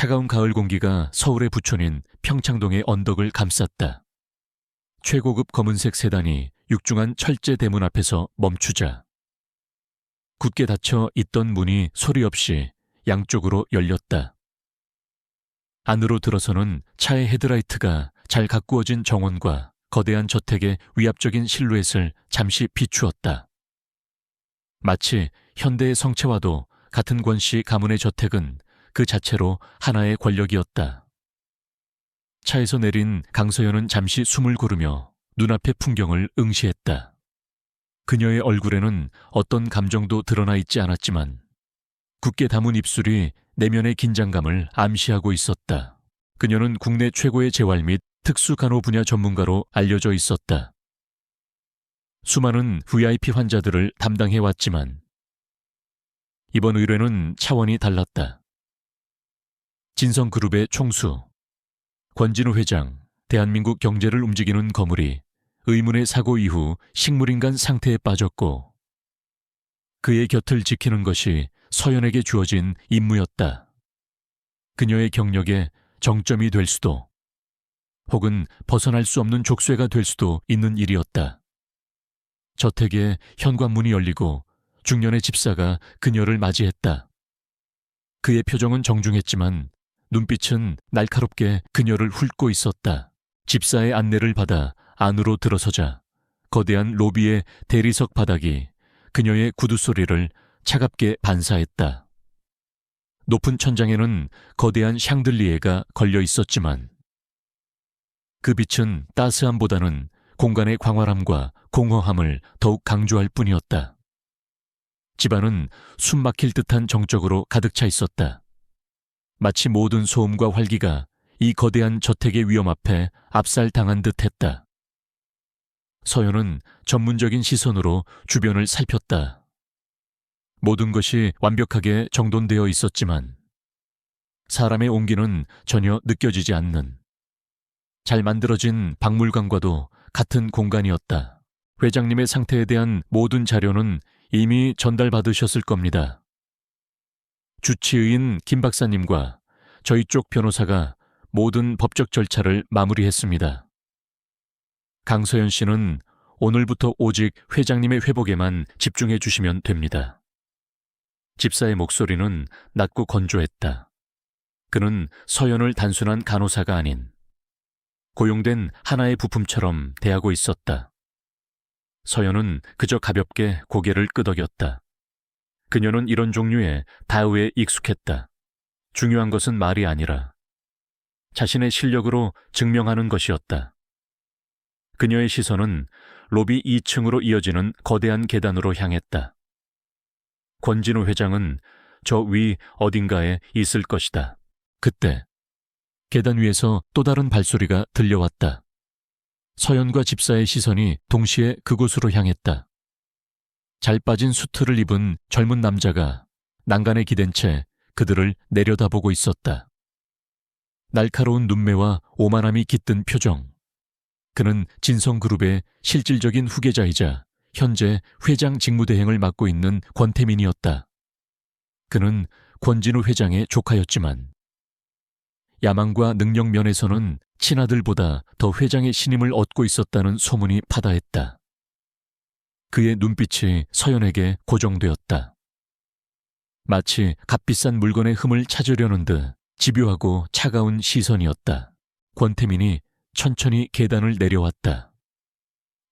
차가운 가을 공기가 서울의 부촌인 평창동의 언덕을 감쌌다. 최고급 검은색 세단이 육중한 철제 대문 앞에서 멈추자 굳게 닫혀 있던 문이 소리 없이 양쪽으로 열렸다. 안으로 들어서는 차의 헤드라이트가 잘 가꾸어진 정원과 거대한 저택의 위압적인 실루엣을 잠시 비추었다. 마치 현대의 성체와도 같은 권씨 가문의 저택은 그 자체로 하나의 권력이었다. 차에서 내린 강서연은 잠시 숨을 고르며 눈앞의 풍경을 응시했다. 그녀의 얼굴에는 어떤 감정도 드러나 있지 않았지만 굳게 담은 입술이 내면의 긴장감을 암시하고 있었다. 그녀는 국내 최고의 재활 및 특수간호 분야 전문가로 알려져 있었다. 수많은 VIP 환자들을 담당해왔지만 이번 의뢰는 차원이 달랐다. 진성그룹의 총수, 권진우 회장, 대한민국 경제를 움직이는 거물이 의문의 사고 이후 식물인간 상태에 빠졌고 그의 곁을 지키는 것이 서연에게 주어진 임무였다. 그녀의 경력에 정점이 될 수도 혹은 벗어날 수 없는 족쇄가 될 수도 있는 일이었다. 저택의 현관문이 열리고 중년의 집사가 그녀를 맞이했다. 그의 표정은 정중했지만 눈빛은 날카롭게 그녀를 훑고 있었다. 집사의 안내를 받아 안으로 들어서자 거대한 로비의 대리석 바닥이 그녀의 구두 소리를 차갑게 반사했다. 높은 천장에는 거대한 샹들리에가 걸려 있었지만 그 빛은 따스함보다는 공간의 광활함과 공허함을 더욱 강조할 뿐이었다. 집안은 숨 막힐 듯한 정적으로 가득 차 있었다. 마치 모든 소음과 활기가 이 거대한 저택의 위험 앞에 압살당한 듯했다. 서연은 전문적인 시선으로 주변을 살폈다. 모든 것이 완벽하게 정돈되어 있었지만 사람의 온기는 전혀 느껴지지 않는 잘 만들어진 박물관과도 같은 공간이었다. 회장님의 상태에 대한 모든 자료는 이미 전달받으셨을 겁니다. 주치의인 김 박사님과 저희 쪽 변호사가 모든 법적 절차를 마무리했습니다. 강서연 씨는 오늘부터 오직 회장님의 회복에만 집중해 주시면 됩니다. 집사의 목소리는 낮고 건조했다. 그는 서연을 단순한 간호사가 아닌 고용된 하나의 부품처럼 대하고 있었다. 서연은 그저 가볍게 고개를 끄덕였다. 그녀는 이런 종류의 다우에 익숙했다. 중요한 것은 말이 아니라 자신의 실력으로 증명하는 것이었다. 그녀의 시선은 로비 2층으로 이어지는 거대한 계단으로 향했다. 권진우 회장은 저 위 어딘가에 있을 것이다. 그때 계단 위에서 또 다른 발소리가 들려왔다. 서연과 집사의 시선이 동시에 그곳으로 향했다. 잘 빠진 수트를 입은 젊은 남자가 난간에 기댄 채 그들을 내려다보고 있었다. 날카로운 눈매와 오만함이 깃든 표정. 그는 진성그룹의 실질적인 후계자이자 현재 회장 직무대행을 맡고 있는 권태민이었다. 그는 권진우 회장의 조카였지만 야망과 능력 면에서는 친아들보다 더 회장의 신임을 얻고 있었다는 소문이 파다했다. 그의 눈빛이 서연에게 고정되었다. 마치 값비싼 물건의 흠을 찾으려는 듯 집요하고 차가운 시선이었다. 권태민이 천천히 계단을 내려왔다.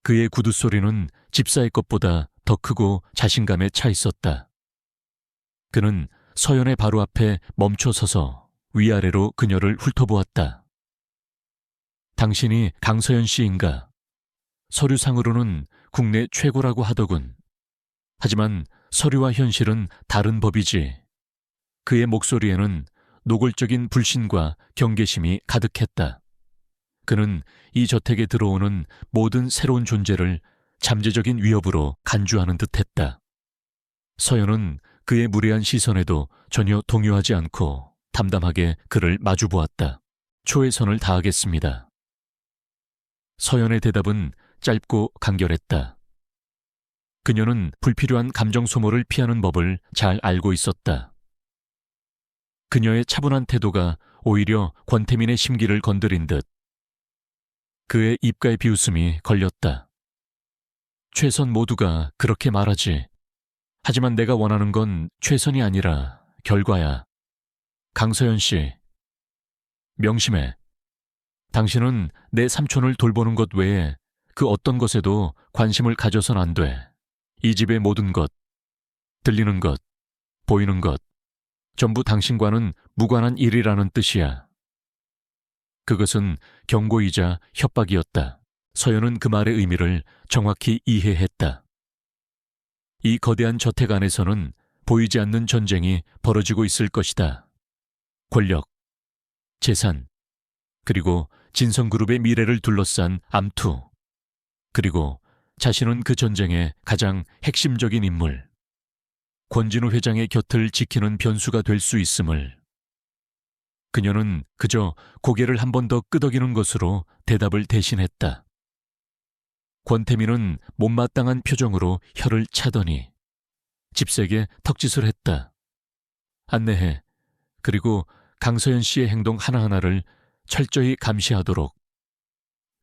그의 구두 소리는 집사의 것보다 더 크고 자신감에 차 있었다. 그는 서연의 바로 앞에 멈춰 서서 위아래로 그녀를 훑어보았다. 당신이 강서연 씨인가? 서류상으로는 국내 최고라고 하더군. 하지만 서류와 현실은 다른 법이지. 그의 목소리에는 노골적인 불신과 경계심이 가득했다. 그는 이 저택에 들어오는 모든 새로운 존재를 잠재적인 위협으로 간주하는 듯했다. 서연은 그의 무례한 시선에도 전혀 동요하지 않고 담담하게 그를 마주보았다. 초의선을 다하겠습니다. 서연의 대답은 짧고 간결했다. 그녀는 불필요한 감정 소모를 피하는 법을 잘 알고 있었다. 그녀의 차분한 태도가 오히려 권태민의 심기를 건드린 듯 그의 입가에 비웃음이 걸렸다. 최선 모두가 그렇게 말하지. 하지만 내가 원하는 건 최선이 아니라 결과야. 강서연 씨, 명심해. 당신은 내 삼촌을 돌보는 것 외에 그 어떤 것에도 관심을 가져선 안 돼. 이 집의 모든 것, 들리는 것, 보이는 것, 전부 당신과는 무관한 일이라는 뜻이야. 그것은 경고이자 협박이었다. 서연은 그 말의 의미를 정확히 이해했다. 이 거대한 저택 안에서는 보이지 않는 전쟁이 벌어지고 있을 것이다. 권력, 재산, 그리고 진성그룹의 미래를 둘러싼 암투, 그리고 자신은 그 전쟁의 가장 핵심적인 인물, 권진우 회장의 곁을 지키는 변수가 될 수 있음을. 그녀는 그저 고개를 한 번 더 끄덕이는 것으로 대답을 대신했다. 권태민은 못마땅한 표정으로 혀를 차더니 집색에 턱짓을 했다. 안내해. 그리고 강서연 씨의 행동 하나하나를 철저히 감시하도록.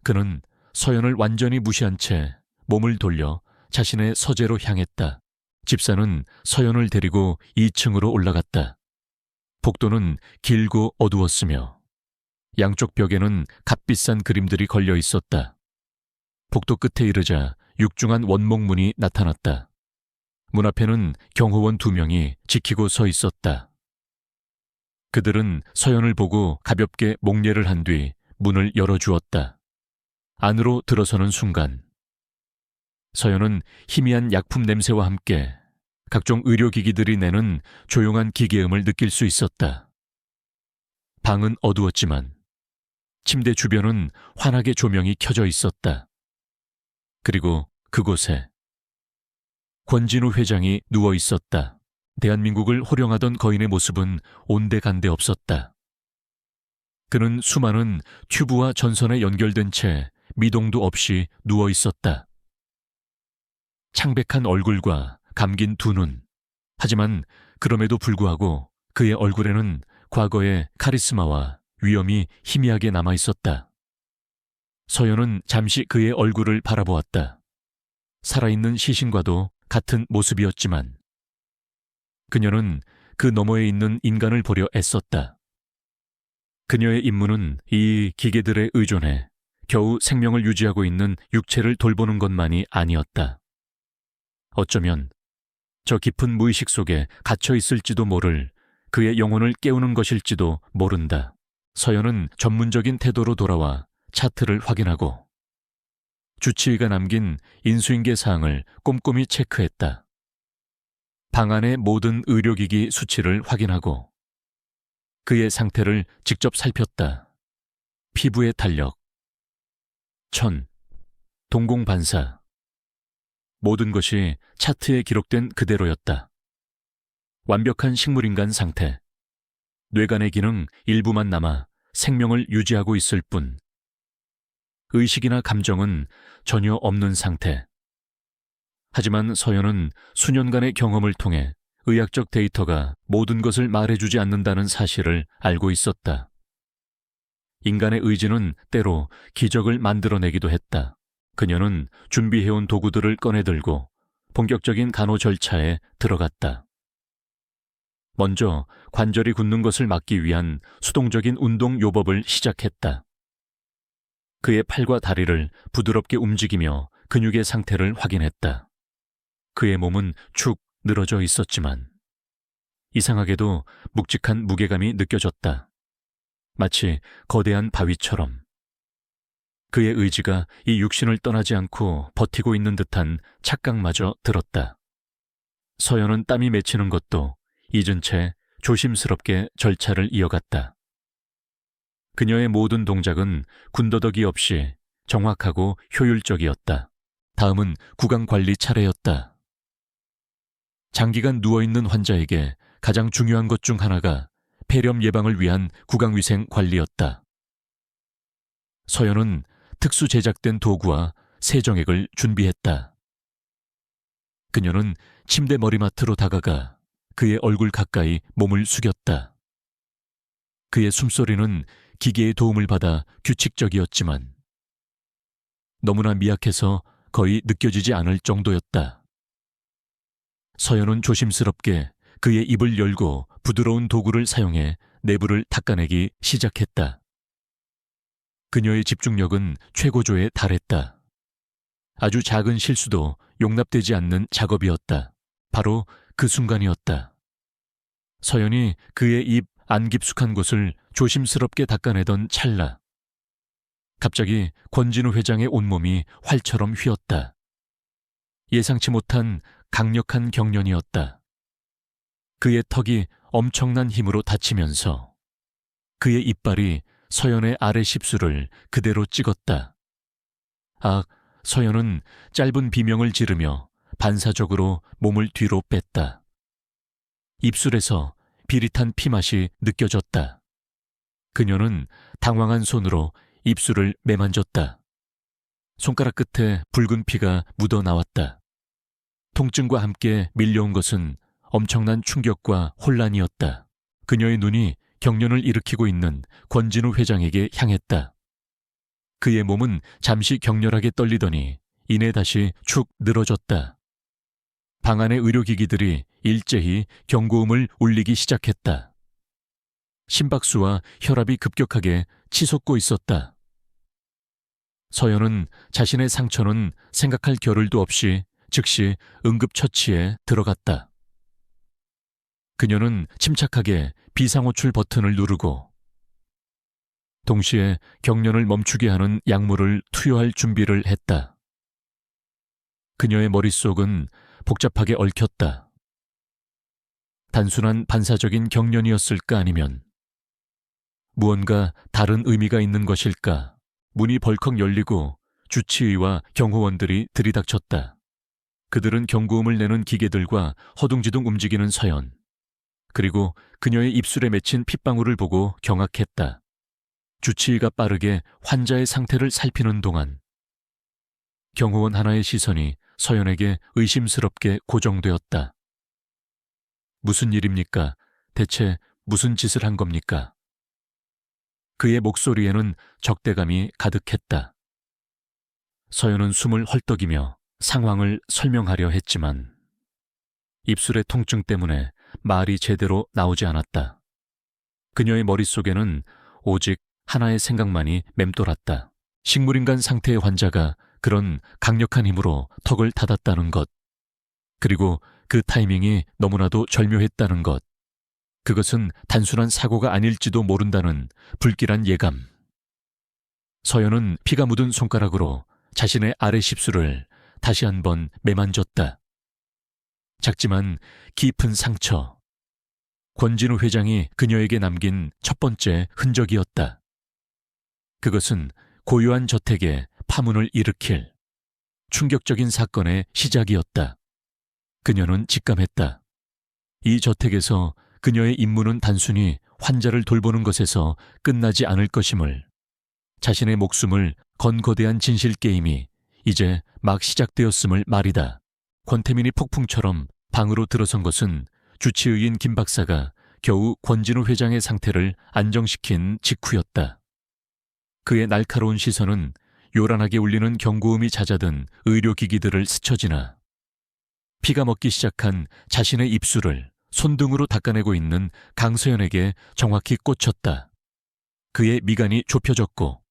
그는 서연을 완전히 무시한 채 몸을 돌려 자신의 서재로 향했다. 집사는 서연을 데리고 2층으로 올라갔다. 복도는 길고 어두웠으며 양쪽 벽에는 값비싼 그림들이 걸려 있었다. 복도 끝에 이르자 육중한 원목문이 나타났다. 문 앞에는 경호원 2명이 지키고 서 있었다. 그들은 서연을 보고 가볍게 목례를 한 뒤 문을 열어주었다. 안으로 들어서는 순간 서연은 희미한 약품 냄새와 함께 각종 의료기기들이 내는 조용한 기계음을 느낄 수 있었다. 방은 어두웠지만 침대 주변은 환하게 조명이 켜져 있었다. 그리고 그곳에 권진우 회장이 누워 있었다. 대한민국을 호령하던 거인의 모습은 온데간데 없었다. 그는 수많은 튜브와 전선에 연결된 채 미동도 없이 누워 있었다. 창백한 얼굴과 감긴 2눈. 하지만 그럼에도 불구하고 그의 얼굴에는 과거의 카리스마와 위엄이 희미하게 남아 있었다. 서연은 잠시 그의 얼굴을 바라보았다. 살아있는 시신과도 같은 모습이었지만 그녀는 그 너머에 있는 인간을 보려 애썼다. 그녀의 임무는 이 기계들에 의존해 겨우 생명을 유지하고 있는 육체를 돌보는 것만이 아니었다. 어쩌면 저 깊은 무의식 속에 갇혀 있을지도 모를 그의 영혼을 깨우는 것일지도 모른다. 서연은 전문적인 태도로 돌아와 차트를 확인하고 주치의가 남긴 인수인계 사항을 꼼꼼히 체크했다. 방 안의 모든 의료기기 수치를 확인하고 그의 상태를 직접 살폈다. 피부의 탄력, 천, 동공반사, 모든 것이 차트에 기록된 그대로였다. 완벽한 식물인간 상태, 뇌간의 기능 일부만 남아 생명을 유지하고 있을 뿐, 의식이나 감정은 전혀 없는 상태. 하지만 서연은 수년간의 경험을 통해 의학적 데이터가 모든 것을 말해주지 않는다는 사실을 알고 있었다. 인간의 의지는 때로 기적을 만들어내기도 했다. 그녀는 준비해온 도구들을 꺼내들고 본격적인 간호 절차에 들어갔다. 먼저 관절이 굳는 것을 막기 위한 수동적인 운동 요법을 시작했다. 그의 팔과 다리를 부드럽게 움직이며 근육의 상태를 확인했다. 그의 몸은 축 늘어져 있었지만 이상하게도 묵직한 무게감이 느껴졌다. 마치 거대한 바위처럼. 그의 의지가 이 육신을 떠나지 않고 버티고 있는 듯한 착각마저 들었다. 서연은 땀이 맺히는 것도 잊은 채 조심스럽게 절차를 이어갔다. 그녀의 모든 동작은 군더더기 없이 정확하고 효율적이었다. 다음은 구강관리 차례였다. 장기간 누워있는 환자에게 가장 중요한 것 중 하나가 폐렴 예방을 위한 구강위생 관리였다. 서연은 특수 제작된 도구와 세정액을 준비했다. 그녀는 침대 머리맡으로 다가가 그의 얼굴 가까이 몸을 숙였다. 그의 숨소리는 기계의 도움을 받아 규칙적이었지만 너무나 미약해서 거의 느껴지지 않을 정도였다. 서연은 조심스럽게 그의 입을 열고 부드러운 도구를 사용해 내부를 닦아내기 시작했다. 그녀의 집중력은 최고조에 달했다. 아주 작은 실수도 용납되지 않는 작업이었다. 바로 그 순간이었다. 서연이 그의 입 안 깊숙한 곳을 조심스럽게 닦아내던 찰나. 갑자기 권진우 회장의 온몸이 활처럼 휘었다. 예상치 못한 강력한 경련이었다. 그의 턱이 엄청난 힘으로 닫히면서 그의 이빨이 서연의 아래 십술을 그대로 찍었다. 아, 서연은 짧은 비명을 지르며 반사적으로 몸을 뒤로 뺐다. 입술에서 비릿한 피맛이 느껴졌다. 그녀는 당황한 손으로 입술을 매만졌다. 손가락 끝에 붉은 피가 묻어나왔다. 통증과 함께 밀려온 것은 엄청난 충격과 혼란이었다. 그녀의 눈이 경련을 일으키고 있는 권진우 회장에게 향했다. 그의 몸은 잠시 격렬하게 떨리더니 이내 다시 축 늘어졌다. 방 안의 의료기기들이 일제히 경고음을 울리기 시작했다. 심박수와 혈압이 급격하게 치솟고 있었다. 서연은 자신의 상처는 생각할 겨를도 없이 즉시 응급처치에 들어갔다. 그녀는 침착하게 비상호출 버튼을 누르고 동시에 경련을 멈추게 하는 약물을 투여할 준비를 했다. 그녀의 머릿속은 복잡하게 얽혔다. 단순한 반사적인 경련이었을까 아니면 무언가 다른 의미가 있는 것일까? 문이 벌컥 열리고 주치의와 경호원들이 들이닥쳤다. 그들은 경고음을 내는 기계들과 허둥지둥 움직이는 서연, 그리고 그녀의 입술에 맺힌 핏방울을 보고 경악했다. 주치의가 빠르게 환자의 상태를 살피는 동안 경호원 하나의 시선이 서연에게 의심스럽게 고정되었다. 무슨 일입니까? 대체 무슨 짓을 한 겁니까? 그의 목소리에는 적대감이 가득했다. 서연은 숨을 헐떡이며 상황을 설명하려 했지만 입술의 통증 때문에 말이 제대로 나오지 않았다. 그녀의 머릿속에는 오직 하나의 생각만이 맴돌았다. 식물인간 상태의 환자가 그런 강력한 힘으로 턱을 닫았다는 것, 그리고 그 타이밍이 너무나도 절묘했다는 것, 그것은 단순한 사고가 아닐지도 모른다는 불길한 예감. 서연은 피가 묻은 손가락으로 자신의 아래 십술을 다시 한번 매만졌다. 작지만 깊은 상처. 권진우 회장이 그녀에게 남긴 첫 번째 흔적이었다. 그것은 고요한 저택에 파문을 일으킬 충격적인 사건의 시작이었다. 그녀는 직감했다. 이 저택에서 그녀의 임무는 단순히 환자를 돌보는 것에서 끝나지 않을 것임을, 자신의 목숨을 건 거대한 진실 게임이 이제 막 시작되었음을 말이다. 권태민이 폭풍처럼 방으로 들어선 것은 주치의인 김 박사가 겨우 권진우 회장의 상태를 안정시킨 직후였다. 그의 날카로운 시선은 요란하게 울리는 경고음이 잦아든 의료기기들을 스쳐지나 피가 먹기 시작한 자신의 입술을 손등으로 닦아내고 있는 강서연에게 정확히 꽂혔다. 그의 미간이 좁혀졌고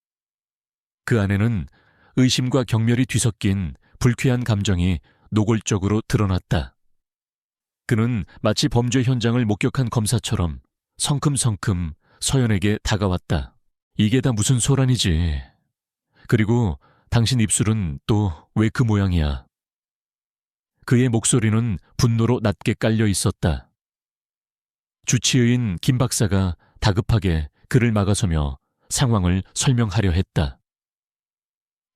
그 안에는 의심과 경멸이 뒤섞인 불쾌한 감정이 노골적으로 드러났다. 그는 마치 범죄 현장을 목격한 검사처럼 성큼성큼 서연에게 다가왔다. 이게 다 무슨 소란이지. 그리고 당신 입술은 또 왜 그 모양이야. 그의 목소리는 분노로 낮게 깔려 있었다. 주치의인 김 박사가 다급하게 그를 막아서며 상황을 설명하려 했다.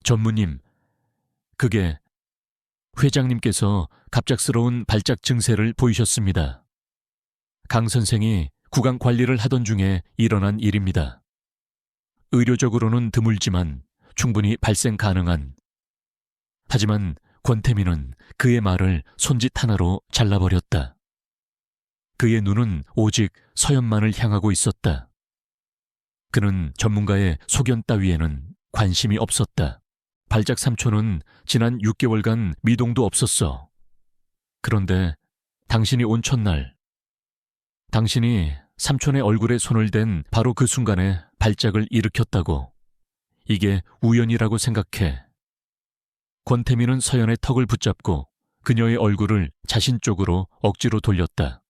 전무님, 그게 회장님께서 갑작스러운 발작 증세를 보이셨습니다. 강 선생이 구강 관리를 하던 중에 일어난 일입니다. 의료적으로는 드물지만 충분히 발생 가능한. 하지만 권태민은 그의 말을 손짓 하나로 잘라버렸다. 그의 눈은 오직 서연만을 향하고 있었다. 그는 전문가의 소견 따위에는 관심이 없었다. 발작 삼촌은 지난 6개월간 미동도 없었어. 그런데 당신이 온 첫날, 당신이 삼촌의 얼굴에 손을 댄 바로 그 순간에 발작을 일으켰다고. 이게 우연이라고 생각해. 권태민은 서연의 턱을 붙잡고 그녀의 얼굴을 자신 쪽으로 억지로 돌렸다.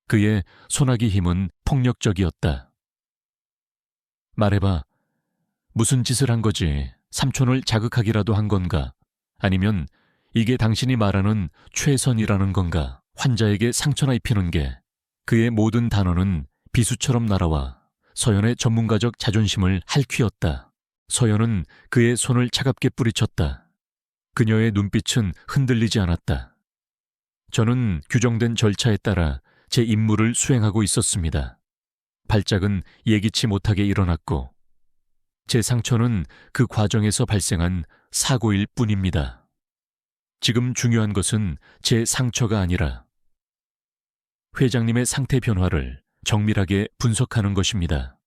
그의 소나기 힘은 폭력적이었다. 말해봐. 무슨 짓을 한 거지? 삼촌을 자극하기라도 한 건가? 아니면 이게 당신이 말하는 최선이라는 건가? 환자에게 상처나 입히는 게. 그의 모든 단어는 비수처럼 날아와 서연의 전문가적 자존심을 핥히었다. 서연은 그의 손을 차갑게 뿌리쳤다. 그녀의 눈빛은 흔들리지 않았다. 저는 규정된 절차에 따라 제 임무를 수행하고 있었습니다. 발작은 예기치 못하게 일어났고 제 상처는 그 과정에서 발생한 사고일 뿐입니다. 지금 중요한 것은 제 상처가 아니라 회장님의 상태 변화를 정밀하게 분석하는 것입니다.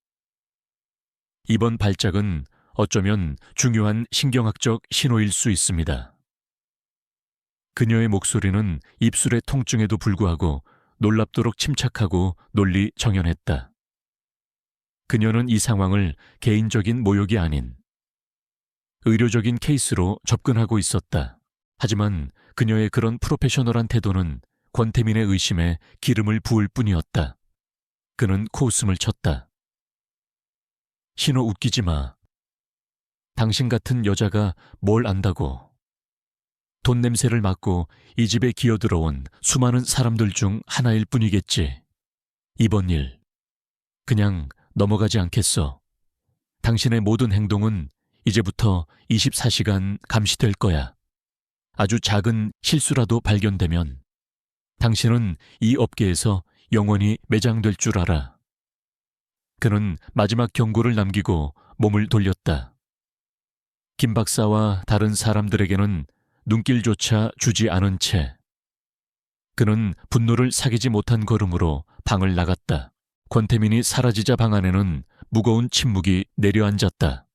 이번 발작은 어쩌면 중요한 신경학적 신호일 수 있습니다. 그녀의 목소리는 입술의 통증에도 불구하고 놀랍도록 침착하고 논리 정연했다. 그녀는 이 상황을 개인적인 모욕이 아닌 의료적인 케이스로 접근하고 있었다. 하지만 그녀의 그런 프로페셔널한 태도는 권태민의 의심에 기름을 부을 뿐이었다. 그는 코웃음을 쳤다. 신호 웃기지 마. 당신 같은 여자가 뭘 안다고. 돈 냄새를 맡고 이 집에 기어들어온 수많은 사람들 중 하나일 뿐이겠지. 이번 일, 그냥 넘어가지 않겠어. 당신의 모든 행동은 이제부터 24시간 감시될 거야. 아주 작은 실수라도 발견되면 당신은 이 업계에서 영원히 매장될 줄 알아. 그는 마지막 경고를 남기고 몸을 돌렸다. 김 박사와 다른 사람들에게는 눈길조차 주지 않은 채 그는 분노를 사귀지 못한 걸음으로 방을 나갔다. 권태민이 사라지자 방 안에는 무거운 침묵이 내려앉았다.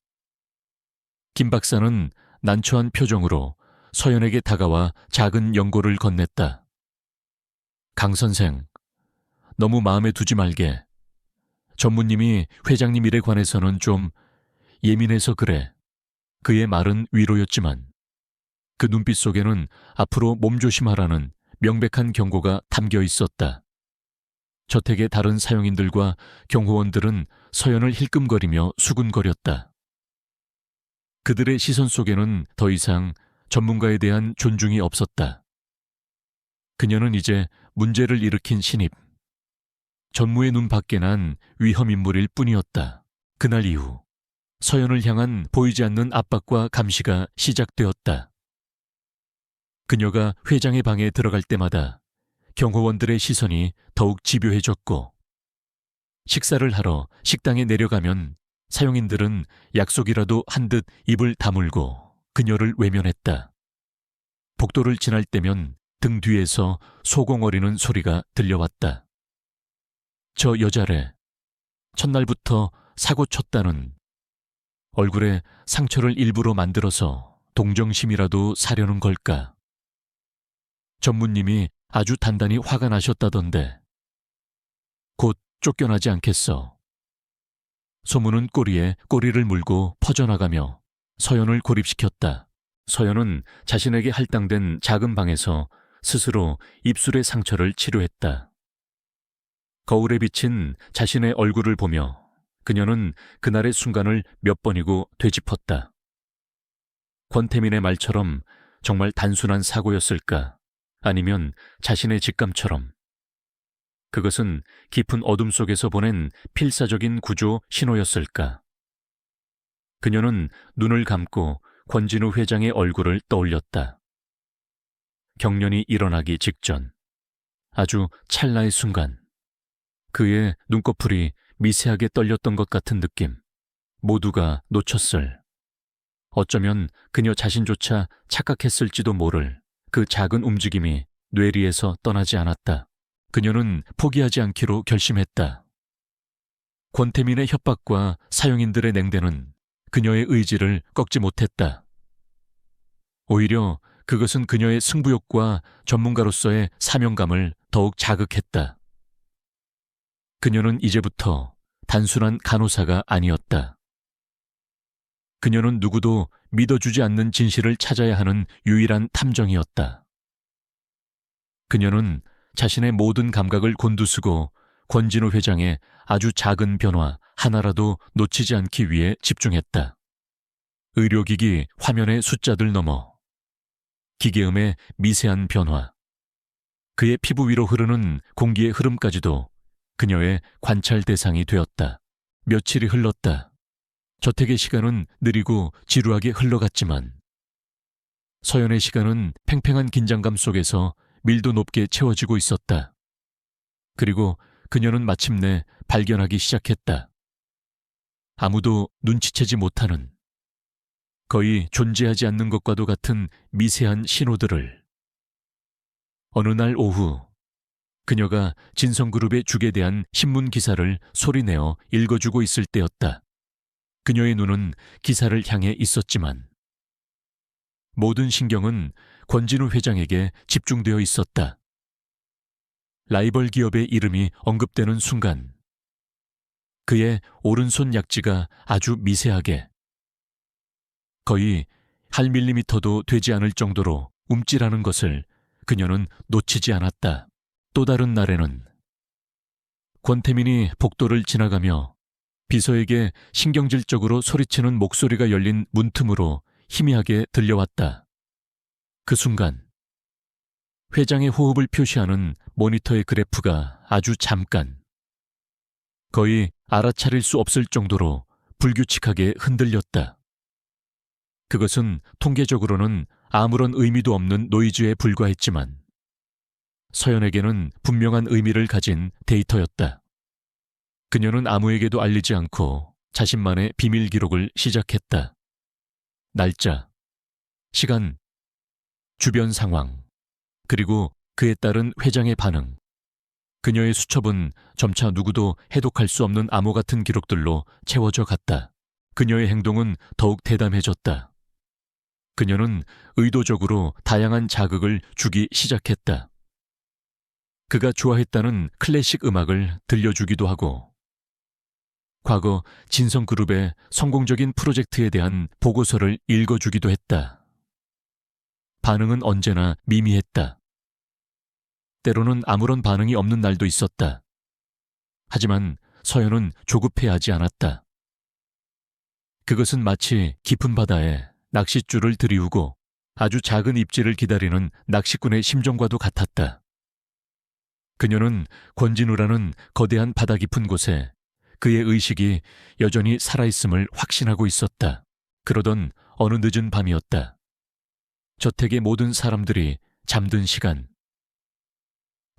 김 박사는 난처한 표정으로 서연에게 다가와 작은 연고를 건넸다. 강 선생, 너무 마음에 두지 말게. 전무님이 회장님 일에 관해서는 좀 예민해서 그래. 그의 말은 위로였지만 그 눈빛 속에는 앞으로 몸조심하라는 명백한 경고가 담겨 있었다. 저택의 다른 사용인들과 경호원들은 서연을 힐끔거리며 수군거렸다. 그들의 시선 속에는 더 이상 전문가에 대한 존중이 없었다. 그녀는 이제 문제를 일으킨 신입, 전무의 눈 밖에 난 위험인물일 뿐이었다. 그날 이후 서연을 향한 보이지 않는 압박과 감시가 시작되었다. 그녀가 회장의 방에 들어갈 때마다 경호원들의 시선이 더욱 집요해졌고 식사를 하러 식당에 내려가면 사용인들은 약속이라도 한 듯 입을 다물고 그녀를 외면했다. 복도를 지날 때면 등 뒤에서 소공어리는 소리가 들려왔다. 저 여자래. 첫날부터 사고 쳤다는. 얼굴에 상처를 일부러 만들어서 동정심이라도 사려는 걸까? 전무님이 아주 단단히 화가 나셨다던데. 곧 쫓겨나지 않겠어. 소문은 꼬리에 꼬리를 물고 퍼져나가며 서연을 고립시켰다. 서연은 자신에게 할당된 작은 방에서 스스로 입술의 상처를 치료했다. 거울에 비친 자신의 얼굴을 보며 그녀는 그날의 순간을 몇 번이고 되짚었다. 권태민의 말처럼 정말 단순한 사고였을까? 아니면 자신의 직감처럼. 그것은 깊은 어둠 속에서 보낸 필사적인 구조 신호였을까? 그녀는 눈을 감고 권진우 회장의 얼굴을 떠올렸다. 경련이 일어나기 직전, 아주 찰나의 순간, 그의 눈꺼풀이 미세하게 떨렸던 것 같은 느낌. 모두가 놓쳤을, 어쩌면 그녀 자신조차 착각했을지도 모를 그 작은 움직임이 뇌리에서 떠나지 않았다. 그녀는 포기하지 않기로 결심했다. 권태민의 협박과 사용인들의 냉대는 그녀의 의지를 꺾지 못했다. 오히려 그것은 그녀의 승부욕과 전문가로서의 사명감을 더욱 자극했다. 그녀는 이제부터 단순한 간호사가 아니었다. 그녀는 누구도 믿어주지 않는 진실을 찾아야 하는 유일한 탐정이었다. 그녀는 자신의 모든 감각을 곤두쓰고 권진우 회장의 아주 작은 변화 하나라도 놓치지 않기 위해 집중했다. 의료기기 화면의 숫자들 넘어 기계음의 미세한 변화, 그의 피부 위로 흐르는 공기의 흐름까지도 그녀의 관찰 대상이 되었다. 며칠이 흘렀다. 저택의 시간은 느리고 지루하게 흘러갔지만 서연의 시간은 팽팽한 긴장감 속에서 밀도 높게 채워지고 있었다. 그리고 그녀는 마침내 발견하기 시작했다. 아무도 눈치채지 못하는, 거의 존재하지 않는 것과도 같은 미세한 신호들을. 어느 날 오후, 그녀가 진성그룹의 죽에 대한 신문 기사를 소리내어 읽어주고 있을 때였다. 그녀의 눈은 기사를 향해 있었지만 모든 신경은 권진우 회장에게 집중되어 있었다. 라이벌 기업의 이름이 언급되는 순간 그의 오른손 약지가 아주 미세하게, 거의 한 밀리미터도 되지 않을 정도로 움찔하는 것을 그녀는 놓치지 않았다. 또 다른 날에는 권태민이 복도를 지나가며 비서에게 신경질적으로 소리치는 목소리가 열린 문틈으로 희미하게 들려왔다. 그 순간 회장의 호흡을 표시하는 모니터의 그래프가 아주 잠깐, 거의 알아차릴 수 없을 정도로 불규칙하게 흔들렸다. 그것은 통계적으로는 아무런 의미도 없는 노이즈에 불과했지만 서연에게는 분명한 의미를 가진 데이터였다. 그녀는 아무에게도 알리지 않고 자신만의 비밀 기록을 시작했다. 날짜, 시간, 주변 상황, 그리고 그에 따른 회장의 반응. 그녀의 수첩은 점차 누구도 해독할 수 없는 암호 같은 기록들로 채워져 갔다. 그녀의 행동은 더욱 대담해졌다. 그녀는 의도적으로 다양한 자극을 주기 시작했다. 그가 좋아했다는 클래식 음악을 들려주기도 하고, 과거 진성그룹의 성공적인 프로젝트에 대한 보고서를 읽어주기도 했다. 반응은 언제나 미미했다. 때로는 아무런 반응이 없는 날도 있었다. 하지만 서연은 조급해하지 않았다. 그것은 마치 깊은 바다에 낚싯줄을 들이우고 아주 작은 입질을 기다리는 낚시꾼의 심정과도 같았다. 그녀는 권진우라는 거대한 바다 깊은 곳에 그의 의식이 여전히 살아있음을 확신하고 있었다. 그러던 어느 늦은 밤이었다. 저택의 모든 사람들이 잠든 시간.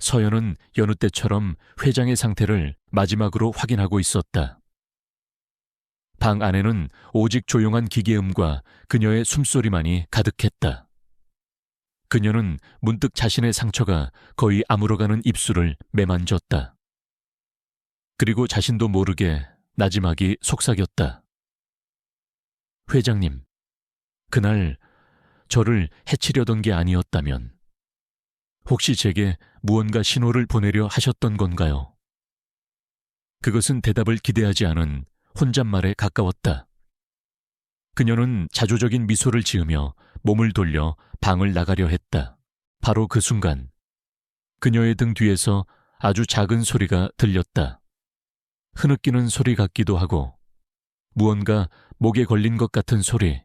서연은 여느 때처럼 회장의 상태를 마지막으로 확인하고 있었다. 방 안에는 오직 조용한 기계음과 그녀의 숨소리만이 가득했다. 그녀는 문득 자신의 상처가 거의 아물어가는 입술을 매만졌다. 그리고 자신도 모르게 나지막이 속삭였다. 회장님, 그날 저를 해치려던 게 아니었다면 혹시 제게 무언가 신호를 보내려 하셨던 건가요? 그것은 대답을 기대하지 않은 혼잣말에 가까웠다. 그녀는 자조적인 미소를 지으며 몸을 돌려 방을 나가려 했다. 바로 그 순간 그녀의 등 뒤에서 아주 작은 소리가 들렸다. 흐느끼는 소리 같기도 하고 무언가 목에 걸린 것 같은 소리.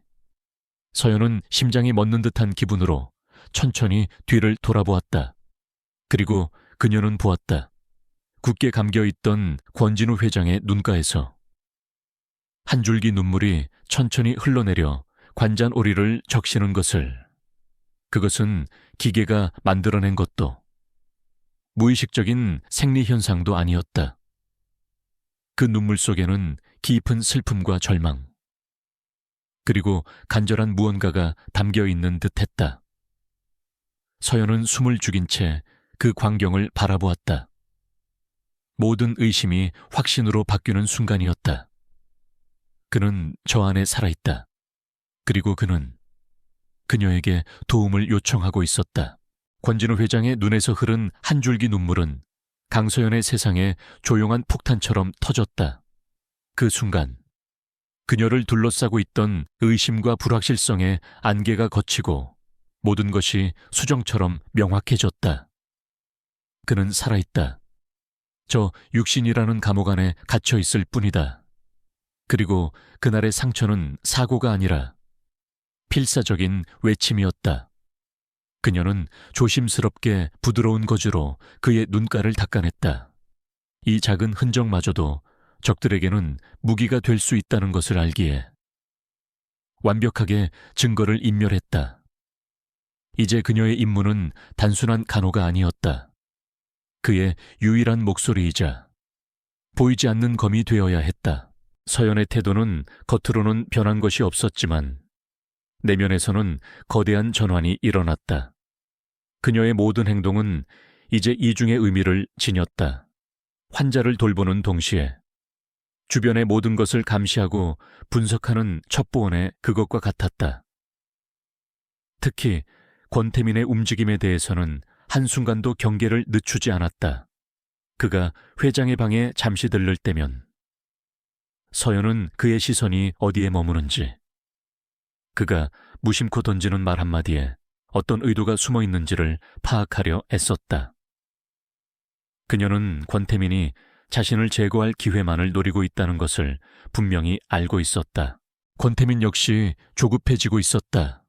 서연은 심장이 멎는 듯한 기분으로 천천히 뒤를 돌아보았다. 그리고 그녀는 보았다. 굳게 감겨있던 권진우 회장의 눈가에서 한 줄기 눈물이 천천히 흘러내려 관잔 오리를 적시는 것을. 그것은 기계가 만들어낸 것도 무의식적인 생리현상도 아니었다. 그 눈물 속에는 깊은 슬픔과 절망, 그리고 간절한 무언가가 담겨있는 듯했다. 서연은 숨을 죽인 채 그 광경을 바라보았다. 모든 의심이 확신으로 바뀌는 순간이었다. 그는 저 안에 살아있다. 그리고 그는 그녀에게 도움을 요청하고 있었다. 권진우 회장의 눈에서 흐른 한 줄기 눈물은 강서연의 세상에 조용한 폭탄처럼 터졌다. 그 순간 그녀를 둘러싸고 있던 의심과 불확실성의 안개가 걷히고 모든 것이 수정처럼 명확해졌다. 그는 살아있다. 저 육신이라는 감옥 안에 갇혀 있을 뿐이다. 그리고 그날의 상처는 사고가 아니라 필사적인 외침이었다. 그녀는 조심스럽게 부드러운 거즈로 그의 눈가를 닦아냈다. 이 작은 흔적마저도 적들에게는 무기가 될 수 있다는 것을 알기에 완벽하게 증거를 인멸했다. 이제 그녀의 임무는 단순한 간호가 아니었다. 그의 유일한 목소리이자 보이지 않는 검이 되어야 했다. 서연의 태도는 겉으로는 변한 것이 없었지만 내면에서는 거대한 전환이 일어났다. 그녀의 모든 행동은 이제 이중의 의미를 지녔다. 환자를 돌보는 동시에 주변의 모든 것을 감시하고 분석하는 첩보원의 그것과 같았다. 특히 권태민의 움직임에 대해서는 한순간도 경계를 늦추지 않았다. 그가 회장의 방에 잠시 들를 때면 서연은 그의 시선이 어디에 머무는지, 그가 무심코 던지는 말 한마디에 어떤 의도가 숨어 있는지를 파악하려 애썼다. 그녀는 권태민이 자신을 제거할 기회만을 노리고 있다는 것을 분명히 알고 있었다. 권태민 역시 조급해지고 있었다.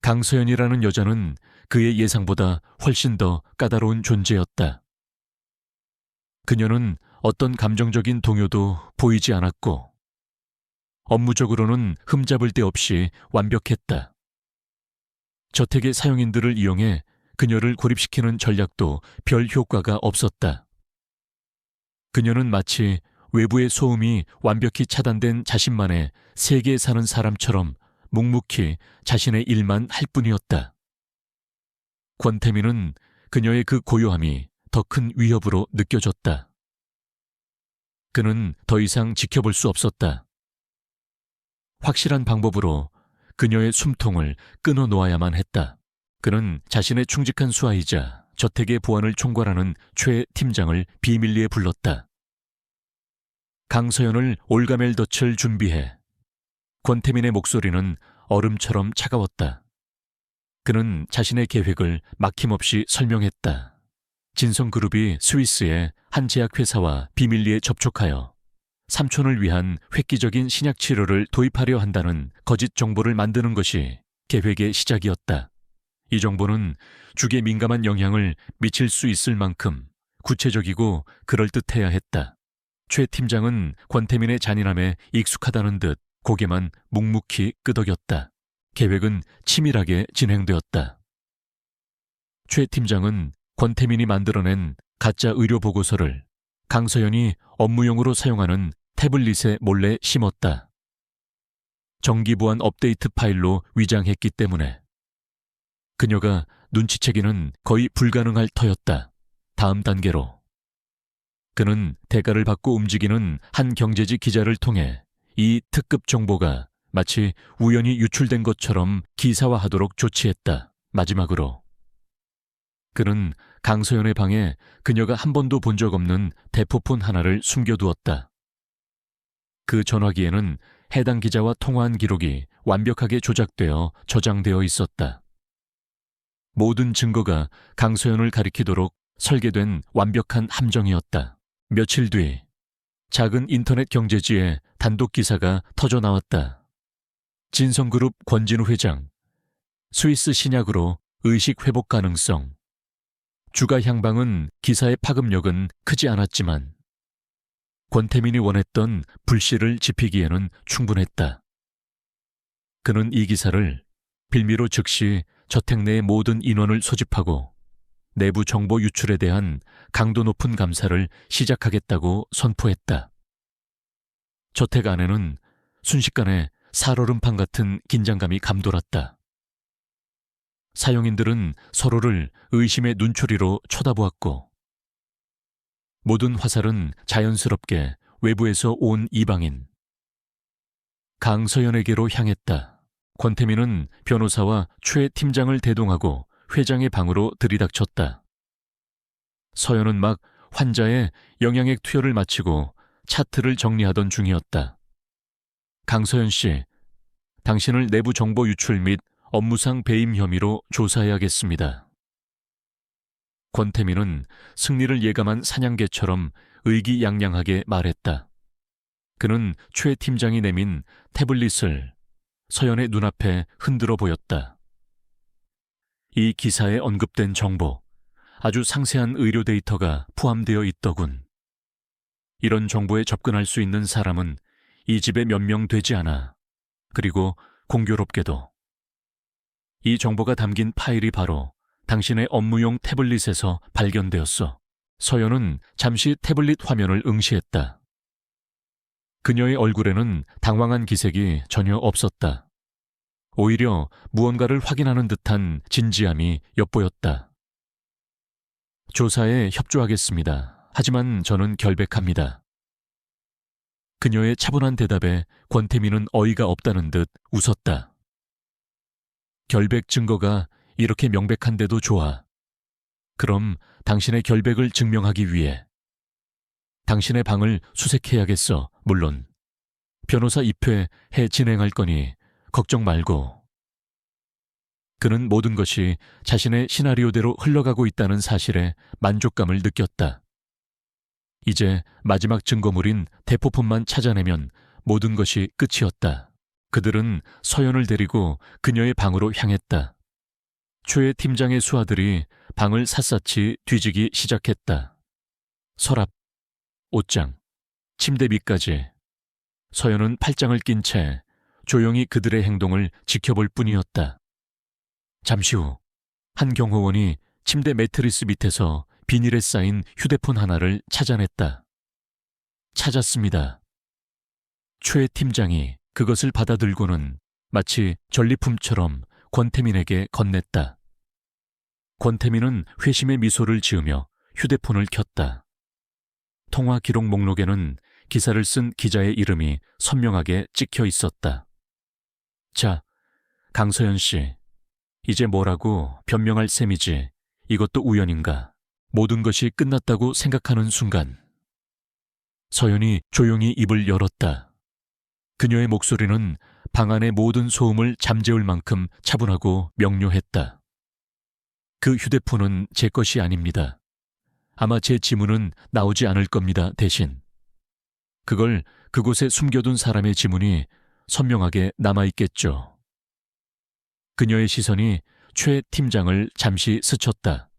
강서연이라는 여자는 그의 예상보다 훨씬 더 까다로운 존재였다. 그녀는 어떤 감정적인 동요도 보이지 않았고 업무적으로는 흠잡을 데 없이 완벽했다. 저택의 사용인들을 이용해 그녀를 고립시키는 전략도 별 효과가 없었다. 그녀는 마치 외부의 소음이 완벽히 차단된 자신만의 세계에 사는 사람처럼 묵묵히 자신의 일만 할 뿐이었다. 권태민은 그녀의 그 고요함이 더 큰 위협으로 느껴졌다. 그는 더 이상 지켜볼 수 없었다. 확실한 방법으로 그녀의 숨통을 끊어놓아야만 했다. 그는 자신의 충직한 수하이자 저택의 보안을 총괄하는 최 팀장을 비밀리에 불렀다. 강서연을 올가멜 덫을 준비해. 권태민의 목소리는 얼음처럼 차가웠다. 그는 자신의 계획을 막힘없이 설명했다. 진성그룹이 스위스의 한 제약회사와 비밀리에 접촉하여 삼촌을 위한 획기적인 신약 치료를 도입하려 한다는 거짓 정보를 만드는 것이 계획의 시작이었다. 이 정보는 죽에 민감한 영향을 미칠 수 있을 만큼 구체적이고 그럴듯해야 했다. 최 팀장은 권태민의 잔인함에 익숙하다는 듯 고개만 묵묵히 끄덕였다. 계획은 치밀하게 진행되었다. 최 팀장은 권태민이 만들어낸 가짜 의료 보고서를 강서연이 업무용으로 사용하는 태블릿에 몰래 심었다. 정기보안 업데이트 파일로 위장했기 때문에 그녀가 눈치채기는 거의 불가능할 터였다. 다음 단계로 그는 대가를 받고 움직이는 한 경제지 기자를 통해 이 특급 정보가 마치 우연히 유출된 것처럼 기사화하도록 조치했다. 마지막으로 그는 강서연의 방에 그녀가 한 번도 본 적 없는 대포폰 하나를 숨겨두었다. 그 전화기에는 해당 기자와 통화한 기록이 완벽하게 조작되어 저장되어 있었다. 모든 증거가 강서연을 가리키도록 설계된 완벽한 함정이었다. 며칠 뒤 작은 인터넷 경제지에 단독 기사가 터져 나왔다. 진성그룹 권진우 회장, 스위스 신약으로 의식 회복 가능성. 주가 향방은 기사의 파급력은 크지 않았지만 권태민이 원했던 불씨를 지피기에는 충분했다. 그는 이 기사를 빌미로 즉시 저택 내의 모든 인원을 소집하고 내부 정보 유출에 대한 강도 높은 감사를 시작하겠다고 선포했다. 저택 안에는 순식간에 살얼음판 같은 긴장감이 감돌았다. 사용인들은 서로를 의심의 눈초리로 쳐다보았고 모든 화살은 자연스럽게 외부에서 온 이방인 강서연에게로 향했다. 권태민은 변호사와 최 팀장을 대동하고 회장의 방으로 들이닥쳤다. 서연은 막 환자의 영양액 투여를 마치고 차트를 정리하던 중이었다. 강서연 씨, 당신을 내부 정보 유출 및 업무상 배임 혐의로 조사해야겠습니다. 권태민은 승리를 예감한 사냥개처럼 의기양양하게 말했다. 그는 최 팀장이 내민 태블릿을 서연의 눈앞에 흔들어 보였다. 이 기사에 언급된 정보, 아주 상세한 의료 데이터가 포함되어 있더군. 이런 정보에 접근할 수 있는 사람은 이 집에 몇 명 되지 않아. 그리고 공교롭게도 이 정보가 담긴 파일이 바로 당신의 업무용 태블릿에서 발견되었어. 서연은 잠시 태블릿 화면을 응시했다. 그녀의 얼굴에는 당황한 기색이 전혀 없었다. 오히려 무언가를 확인하는 듯한 진지함이 엿보였다. 조사에 협조하겠습니다. 하지만 저는 결백합니다. 그녀의 차분한 대답에 권태민은 어이가 없다는 듯 웃었다. 결백 증거가 이렇게 명백한데도 좋아. 그럼 당신의 결백을 증명하기 위해 당신의 방을 수색해야겠어. 물론 변호사 입회 해 진행할 거니 걱정 말고. 그는 모든 것이 자신의 시나리오대로 흘러가고 있다는 사실에 만족감을 느꼈다. 이제 마지막 증거물인 대포폰만 찾아내면 모든 것이 끝이었다. 그들은 서연을 데리고 그녀의 방으로 향했다. 최 팀장의 수하들이 방을 샅샅이 뒤지기 시작했다. 서랍, 옷장, 침대 밑까지. 서연은 팔짱을 낀 채 조용히 그들의 행동을 지켜볼 뿐이었다. 잠시 후 한 경호원이 침대 매트리스 밑에서 비닐에 쌓인 휴대폰 하나를 찾아냈다. 찾았습니다. 최 팀장이 그것을 받아들고는 마치 전리품처럼 권태민에게 건넸다. 권태민은 회심의 미소를 지으며 휴대폰을 켰다. 통화 기록 목록에는 기사를 쓴 기자의 이름이 선명하게 찍혀 있었다. 자, 강서연 씨, 이제 뭐라고 변명할 셈이지. 이것도 우연인가. 모든 것이 끝났다고 생각하는 순간 서연이 조용히 입을 열었다. 그녀의 목소리는 방 안의 모든 소음을 잠재울 만큼 차분하고 명료했다. 그 휴대폰은 제 것이 아닙니다. 아마 제 지문은 나오지 않을 겁니다. 대신 그걸 그곳에 숨겨둔 사람의 지문이 선명하게 남아있겠죠. 그녀의 시선이 최 팀장을 잠시 스쳤다.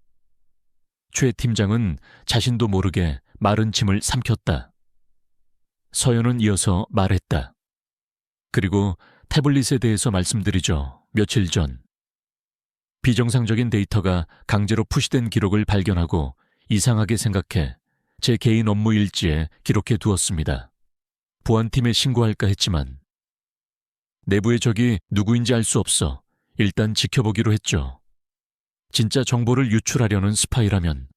최 팀장은 자신도 모르게 마른 침을 삼켰다. 서연은 이어서 말했다. 그리고 태블릿에 대해서 말씀드리죠. 며칠 전 비정상적인 데이터가 강제로 푸시된 기록을 발견하고 이상하게 생각해 제 개인 업무 일지에 기록해 두었습니다. 보안팀에 신고할까 했지만 내부의 적이 누구인지 알 수 없어 일단 지켜보기로 했죠. 진짜 정보를 유출하려는 스파이라면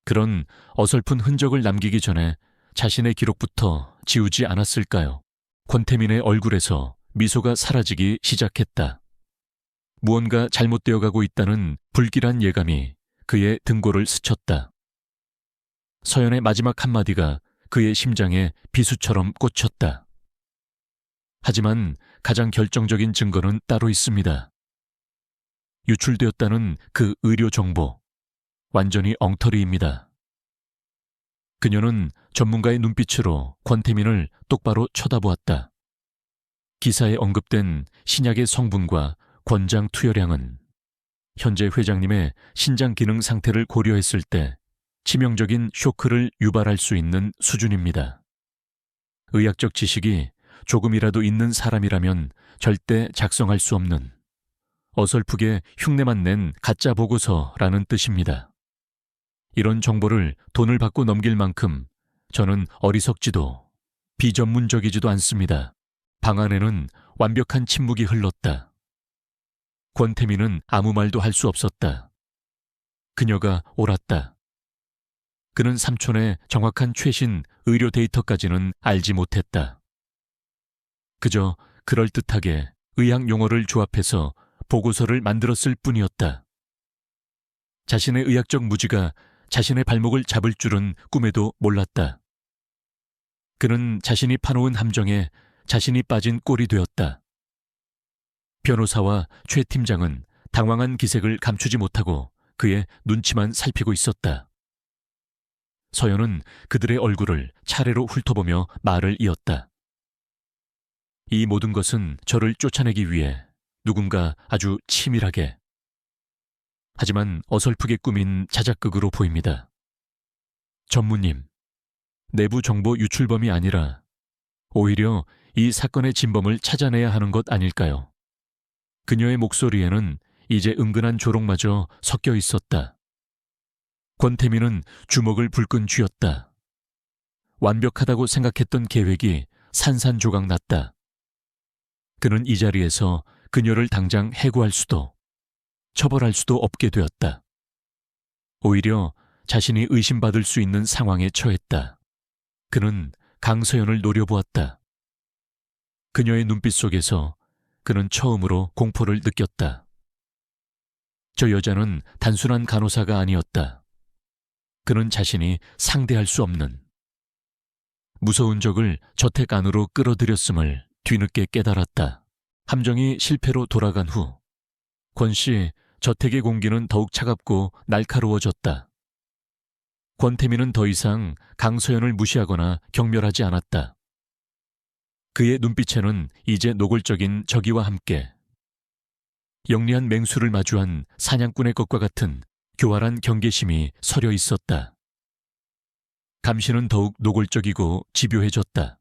그런 어설픈 흔적을 남기기 전에 자신의 기록부터 지우지 않았을까요? 권태민의 얼굴에서 미소가 사라지기 시작했다. 무언가 잘못되어 가고 있다는 불길한 예감이 그의 등골을 스쳤다. 서연의 마지막 한마디가 그의 심장에 비수처럼 꽂혔다. 하지만 가장 결정적인 증거는 따로 있습니다. 유출되었다는 그 의료 정보, 완전히 엉터리입니다. 그녀는 전문가의 눈빛으로 권태민을 똑바로 쳐다보았다. 기사에 언급된 신약의 성분과 권장 투여량은 현재 회장님의 신장 기능 상태를 고려했을 때 치명적인 쇼크를 유발할 수 있는 수준입니다. 의학적 지식이 조금이라도 있는 사람이라면 절대 작성할 수 없는 어설프게 흉내만 낸 가짜 보고서라는 뜻입니다. 이런 정보를 돈을 받고 넘길 만큼 저는 어리석지도 비전문적이지도 않습니다. 방 안에는 완벽한 침묵이 흘렀다. 권태민은 아무 말도 할 수 없었다. 그녀가 옳았다. 그는 삼촌의 정확한 최신 의료 데이터까지는 알지 못했다. 그저 그럴듯하게 의학 용어를 조합해서 보고서를 만들었을 뿐이었다. 자신의 의학적 무지가 자신의 발목을 잡을 줄은 꿈에도 몰랐다. 그는 자신이 파놓은 함정에 자신이 빠진 꼴이 되었다. 변호사와 최 팀장은 당황한 기색을 감추지 못하고 그의 눈치만 살피고 있었다. 서연은 그들의 얼굴을 차례로 훑어보며 말을 이었다. 이 모든 것은 저를 쫓아내기 위해 누군가 아주 치밀하게, 하지만 어설프게 꾸민 자작극으로 보입니다. 전무님, 내부 정보 유출범이 아니라 오히려 이 사건의 진범을 찾아내야 하는 것 아닐까요? 그녀의 목소리에는 이제 은근한 조롱마저 섞여 있었다. 권태민은 주먹을 불끈 쥐었다. 완벽하다고 생각했던 계획이 산산조각 났다. 그는 이 자리에서 그녀를 당장 해고할 수도, 처벌할 수도 없게 되었다. 오히려 자신이 의심받을 수 있는 상황에 처했다. 그는 강서연을 노려보았다. 그녀의 눈빛 속에서 그는 처음으로 공포를 느꼈다. 저 여자는 단순한 간호사가 아니었다. 그는 자신이 상대할 수 없는 무서운 적을 저택 안으로 끌어들였음을 뒤늦게 깨달았다. 함정이 실패로 돌아간 후 권 씨 저택의 공기는 더욱 차갑고 날카로워졌다. 권태민은 더 이상 강서연을 무시하거나 경멸하지 않았다. 그의 눈빛에는 이제 노골적인 적의와 함께 영리한 맹수를 마주한 사냥꾼의 것과 같은 교활한 경계심이 서려 있었다. 감시는 더욱 노골적이고 집요해졌다.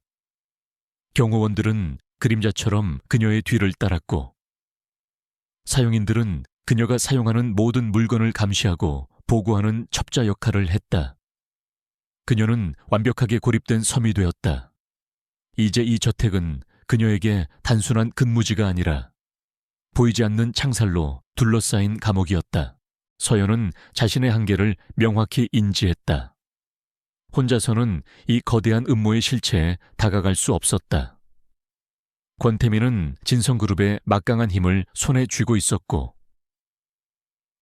경호원들은 그림자처럼 그녀의 뒤를 따랐고 사용인들은 그녀가 사용하는 모든 물건을 감시하고 보고하는 첩자 역할을 했다. 그녀는 완벽하게 고립된 섬이 되었다. 이제 이 저택은 그녀에게 단순한 근무지가 아니라 보이지 않는 창살로 둘러싸인 감옥이었다. 서연은 자신의 한계를 명확히 인지했다. 혼자서는 이 거대한 음모의 실체에 다가갈 수 없었다. 권태민은 진성그룹의 막강한 힘을 손에 쥐고 있었고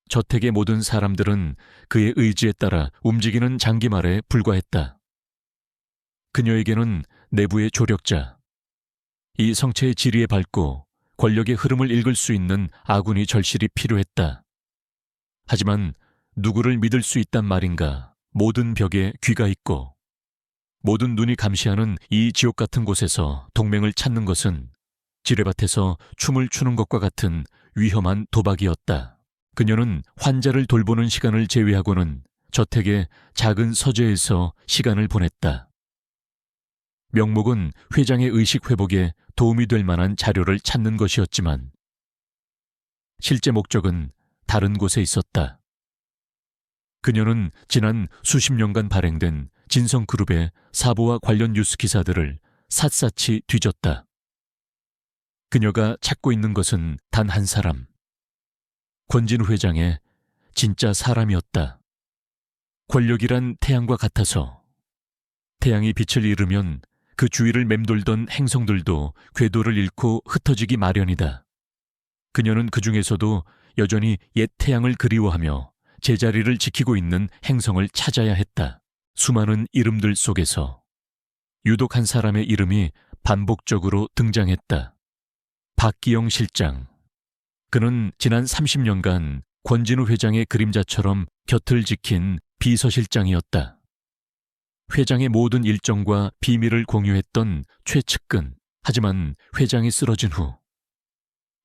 저택의 모든 사람들은 그의 의지에 따라 움직이는 장기말에 불과했다. 그녀에게는 내부의 조력자, 이 성체의 지리에 밟고 권력의 흐름을 읽을 수 있는 아군이 절실히 필요했다. 하지만 누구를 믿을 수 있단 말인가? 모든 벽에 귀가 있고 모든 눈이 감시하는 이 지옥 같은 곳에서 동맹을 찾는 것은 지뢰밭에서 춤을 추는 것과 같은 위험한 도박이었다. 그녀는 환자를 돌보는 시간을 제외하고는 저택의 작은 서재에서 시간을 보냈다. 명목은 회장의 의식 회복에 도움이 될 만한 자료를 찾는 것이었지만 실제 목적은 다른 곳에 있었다. 그녀는 지난 수십 년간 발행된 진성그룹의 사보와 관련 뉴스 기사들을 샅샅이 뒤졌다. 그녀가 찾고 있는 것은 단 한 사람, 권진우 회장의 진짜 사람이었다. 권력이란 태양과 같아서 태양이 빛을 잃으면 그 주위를 맴돌던 행성들도 궤도를 잃고 흩어지기 마련이다. 그녀는 그 중에서도 여전히 옛 태양을 그리워하며 제자리를 지키고 있는 행성을 찾아야 했다. 수많은 이름들 속에서 유독 한 사람의 이름이 반복적으로 등장했다. 박기영 실장. 그는 지난 30년간 권진우 회장의 그림자처럼 곁을 지킨 비서실장이었다. 회장의 모든 일정과 비밀을 공유했던 최측근. 하지만 회장이 쓰러진 후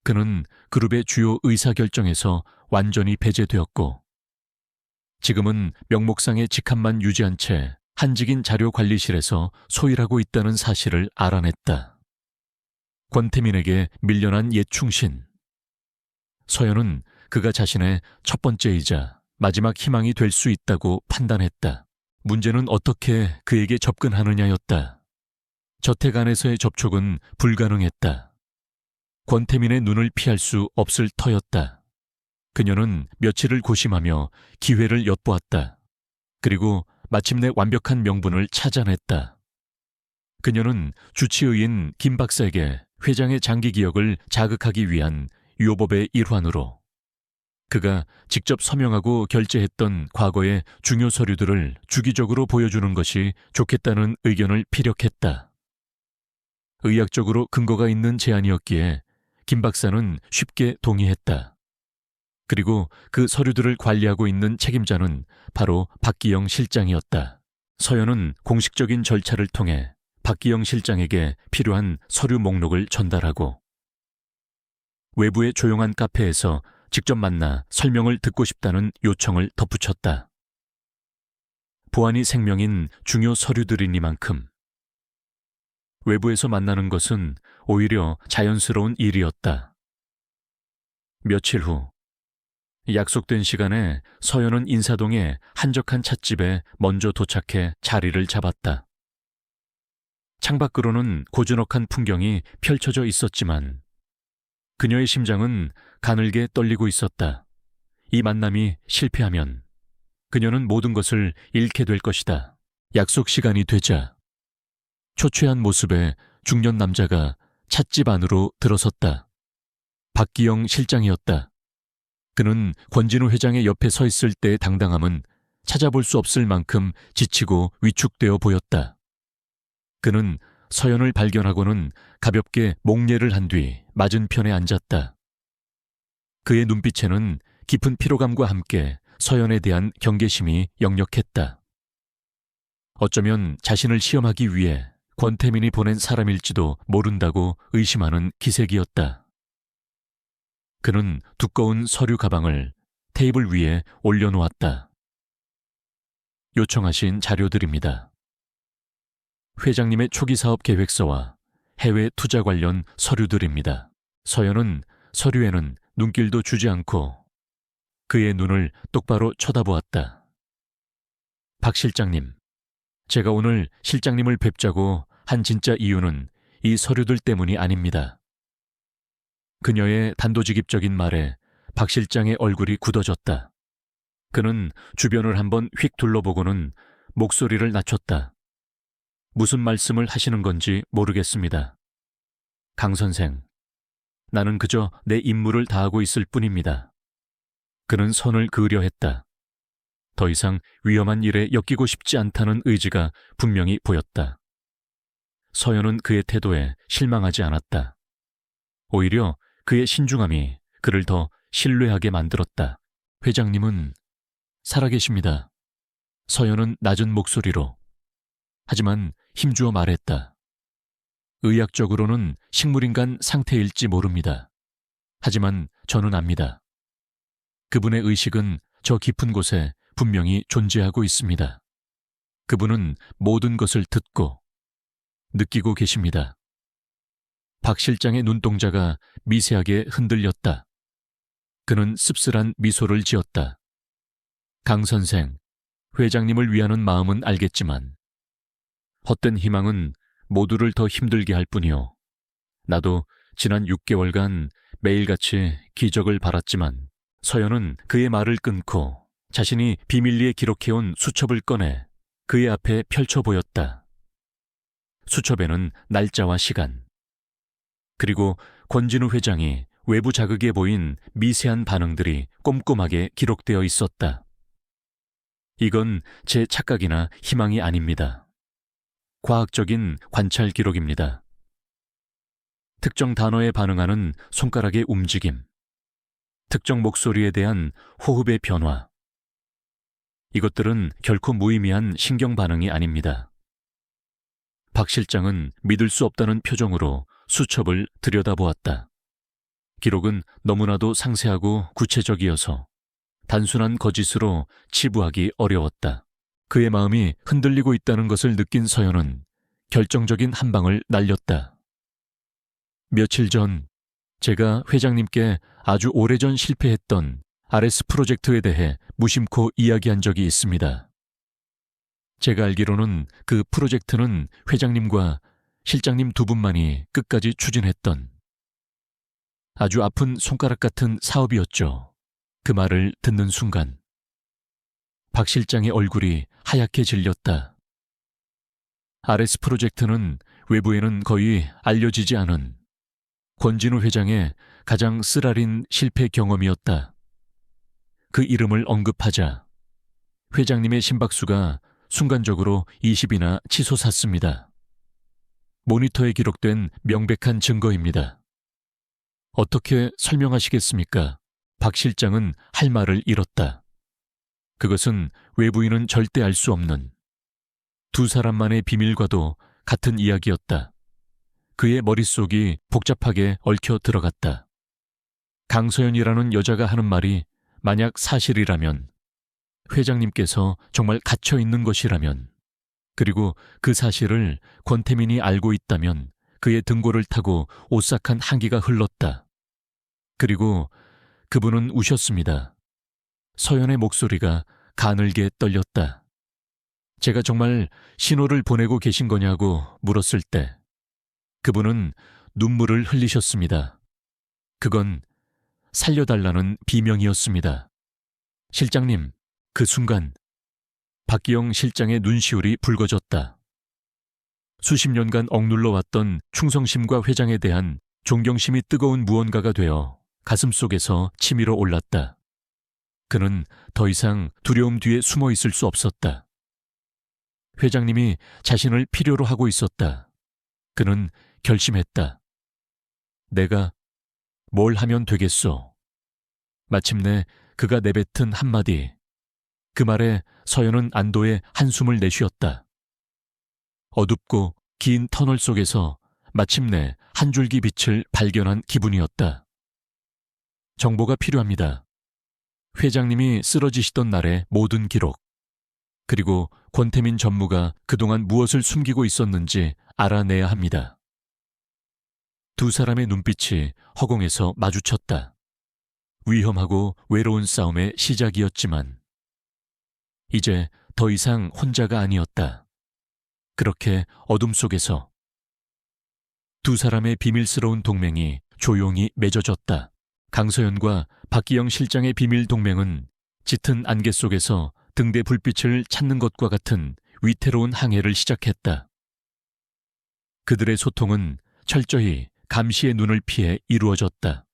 그는 그룹의 주요 의사결정에서 완전히 배제되었고 지금은 명목상의 직함만 유지한 채 한직인 자료관리실에서 소일하고 있다는 사실을 알아냈다. 권태민에게 밀려난 옛 충신. 서연은 그가 자신의 첫 번째이자 마지막 희망이 될 수 있다고 판단했다. 문제는 어떻게 그에게 접근하느냐였다. 저택 안에서의 접촉은 불가능했다. 권태민의 눈을 피할 수 없을 터였다. 그녀는 며칠을 고심하며 기회를 엿보았다. 그리고 마침내 완벽한 명분을 찾아냈다. 그녀는 주치의인 김 박사에게 회장의 장기 기억을 자극하기 위한 요법의 일환으로 그가 직접 서명하고 결제했던 과거의 중요 서류들을 주기적으로 보여주는 것이 좋겠다는 의견을 피력했다. 의학적으로 근거가 있는 제안이었기에 김 박사는 쉽게 동의했다. 그리고 그 서류들을 관리하고 있는 책임자는 바로 박기영 실장이었다. 서연은 공식적인 절차를 통해 박기영 실장에게 필요한 서류 목록을 전달하고 외부의 조용한 카페에서 직접 만나 설명을 듣고 싶다는 요청을 덧붙였다. 보안이 생명인 중요 서류들이니만큼 외부에서 만나는 것은 오히려 자연스러운 일이었다. 며칠 후 약속된 시간에 서연은 인사동의 한적한 찻집에 먼저 도착해 자리를 잡았다. 창밖으로는 고즈넉한 풍경이 펼쳐져 있었지만 그녀의 심장은 가늘게 떨리고 있었다. 이 만남이 실패하면 그녀는 모든 것을 잃게 될 것이다. 약속 시간이 되자 초췌한 모습의 중년 남자가 찻집 안으로 들어섰다. 박기영 실장이었다. 그는 권진우 회장의 옆에 서 있을 때의 당당함은 찾아볼 수 없을 만큼 지치고 위축되어 보였다. 그는 서연을 발견하고는 가볍게 목례를 한 뒤 맞은편에 앉았다. 그의 눈빛에는 깊은 피로감과 함께 서연에 대한 경계심이 역력했다. 어쩌면 자신을 시험하기 위해 권태민이 보낸 사람일지도 모른다고 의심하는 기색이었다. 그는 두꺼운 서류 가방을 테이블 위에 올려놓았다. 요청하신 자료들입니다. 회장님의 초기 사업 계획서와 해외 투자 관련 서류들입니다. 서연은 서류에는 눈길도 주지 않고 그의 눈을 똑바로 쳐다보았다. 박 실장님, 제가 오늘 실장님을 뵙자고 한 진짜 이유는 이 서류들 때문이 아닙니다. 그녀의 단도직입적인 말에 박 실장의 얼굴이 굳어졌다. 그는 주변을 한번 휙 둘러보고는 목소리를 낮췄다. 무슨 말씀을 하시는 건지 모르겠습니다. 강 선생, 나는 그저 내 임무를 다하고 있을 뿐입니다. 그는 선을 그으려 했다. 더 이상 위험한 일에 엮이고 싶지 않다는 의지가 분명히 보였다. 서연은 그의 태도에 실망하지 않았다. 오히려 그의 신중함이 그를 더 신뢰하게 만들었다. 회장님은 살아계십니다. 서연은 낮은 목소리로 하지만 힘주어 말했다. 의학적으로는 식물인간 상태일지 모릅니다. 하지만 저는 압니다. 그분의 의식은 저 깊은 곳에 분명히 존재하고 있습니다. 그분은 모든 것을 듣고 느끼고 계십니다. 박 실장의 눈동자가 미세하게 흔들렸다. 그는 씁쓸한 미소를 지었다. 강 선생, 회장님을 위하는 마음은 알겠지만 헛된 희망은 모두를 더 힘들게 할 뿐이요. 나도 지난 6개월간 매일같이 기적을 바랐지만 서연은 그의 말을 끊고 자신이 비밀리에 기록해온 수첩을 꺼내 그의 앞에 펼쳐 보였다. 수첩에는 날짜와 시간, 그리고 권진우 회장이 외부 자극에 보인 미세한 반응들이 꼼꼼하게 기록되어 있었다. 이건 제 착각이나 희망이 아닙니다. 과학적인 관찰 기록입니다. 특정 단어에 반응하는 손가락의 움직임, 특정 목소리에 대한 호흡의 변화. 이것들은 결코 무의미한 신경 반응이 아닙니다. 박 실장은 믿을 수 없다는 표정으로 수첩을 들여다보았다. 기록은 너무나도 상세하고 구체적이어서 단순한 거짓으로 치부하기 어려웠다. 그의 마음이 흔들리고 있다는 것을 느낀 서연은 결정적인 한 방을 날렸다. 며칠 전 제가 회장님께 아주 오래전 실패했던 RS 프로젝트에 대해 무심코 이야기한 적이 있습니다. 제가 알기로는 그 프로젝트는 회장님과 실장님 두 분만이 끝까지 추진했던 아주 아픈 손가락 같은 사업이었죠. 그 말을 듣는 순간 박 실장의 얼굴이 하얗게 질렸다. RS 프로젝트는 외부에는 거의 알려지지 않은 권진우 회장의 가장 쓰라린 실패 경험이었다. 그 이름을 언급하자 회장님의 심박수가 순간적으로 20이나 치솟았습니다. 모니터에 기록된 명백한 증거입니다. 어떻게 설명하시겠습니까? 박 실장은 할 말을 잃었다. 그것은 외부인은 절대 알 수 없는 두 사람만의 비밀과도 같은 이야기였다. 그의 머릿속이 복잡하게 얽혀 들어갔다. 강서연이라는 여자가 하는 말이 만약 사실이라면, 회장님께서 정말 갇혀 있는 것이라면, 그리고 그 사실을 권태민이 알고 있다면 그의 등골을 타고 오싹한 한기가 흘렀다. 그리고 그분은 우셨습니다. 서연의 목소리가 가늘게 떨렸다. 제가 정말 신호를 보내고 계신 거냐고 물었을 때 그분은 눈물을 흘리셨습니다. 그건 살려달라는 비명이었습니다. 실장님, 그 순간 박기영 실장의 눈시울이 붉어졌다. 수십 년간 억눌러 왔던 충성심과 회장에 대한 존경심이 뜨거운 무언가가 되어 가슴속에서 치밀어 올랐다. 그는 더 이상 두려움 뒤에 숨어 있을 수 없었다. 회장님이 자신을 필요로 하고 있었다. 그는 결심했다. 내가 뭘 하면 되겠소? 마침내 그가 내뱉은 한마디. 그 말에 서연은 안도의 한숨을 내쉬었다. 어둡고 긴 터널 속에서 마침내 한 줄기 빛을 발견한 기분이었다. 정보가 필요합니다. 회장님이 쓰러지시던 날의 모든 기록, 그리고 권태민 전무가 그동안 무엇을 숨기고 있었는지 알아내야 합니다. 두 사람의 눈빛이 허공에서 마주쳤다. 위험하고 외로운 싸움의 시작이었지만 이제 더 이상 혼자가 아니었다. 그렇게 어둠 속에서 두 사람의 비밀스러운 동맹이 조용히 맺어졌다. 강서연과 박기영 실장의 비밀 동맹은 짙은 안개 속에서 등대 불빛을 찾는 것과 같은 위태로운 항해를 시작했다. 그들의 소통은 철저히 감시의 눈을 피해 이루어졌다.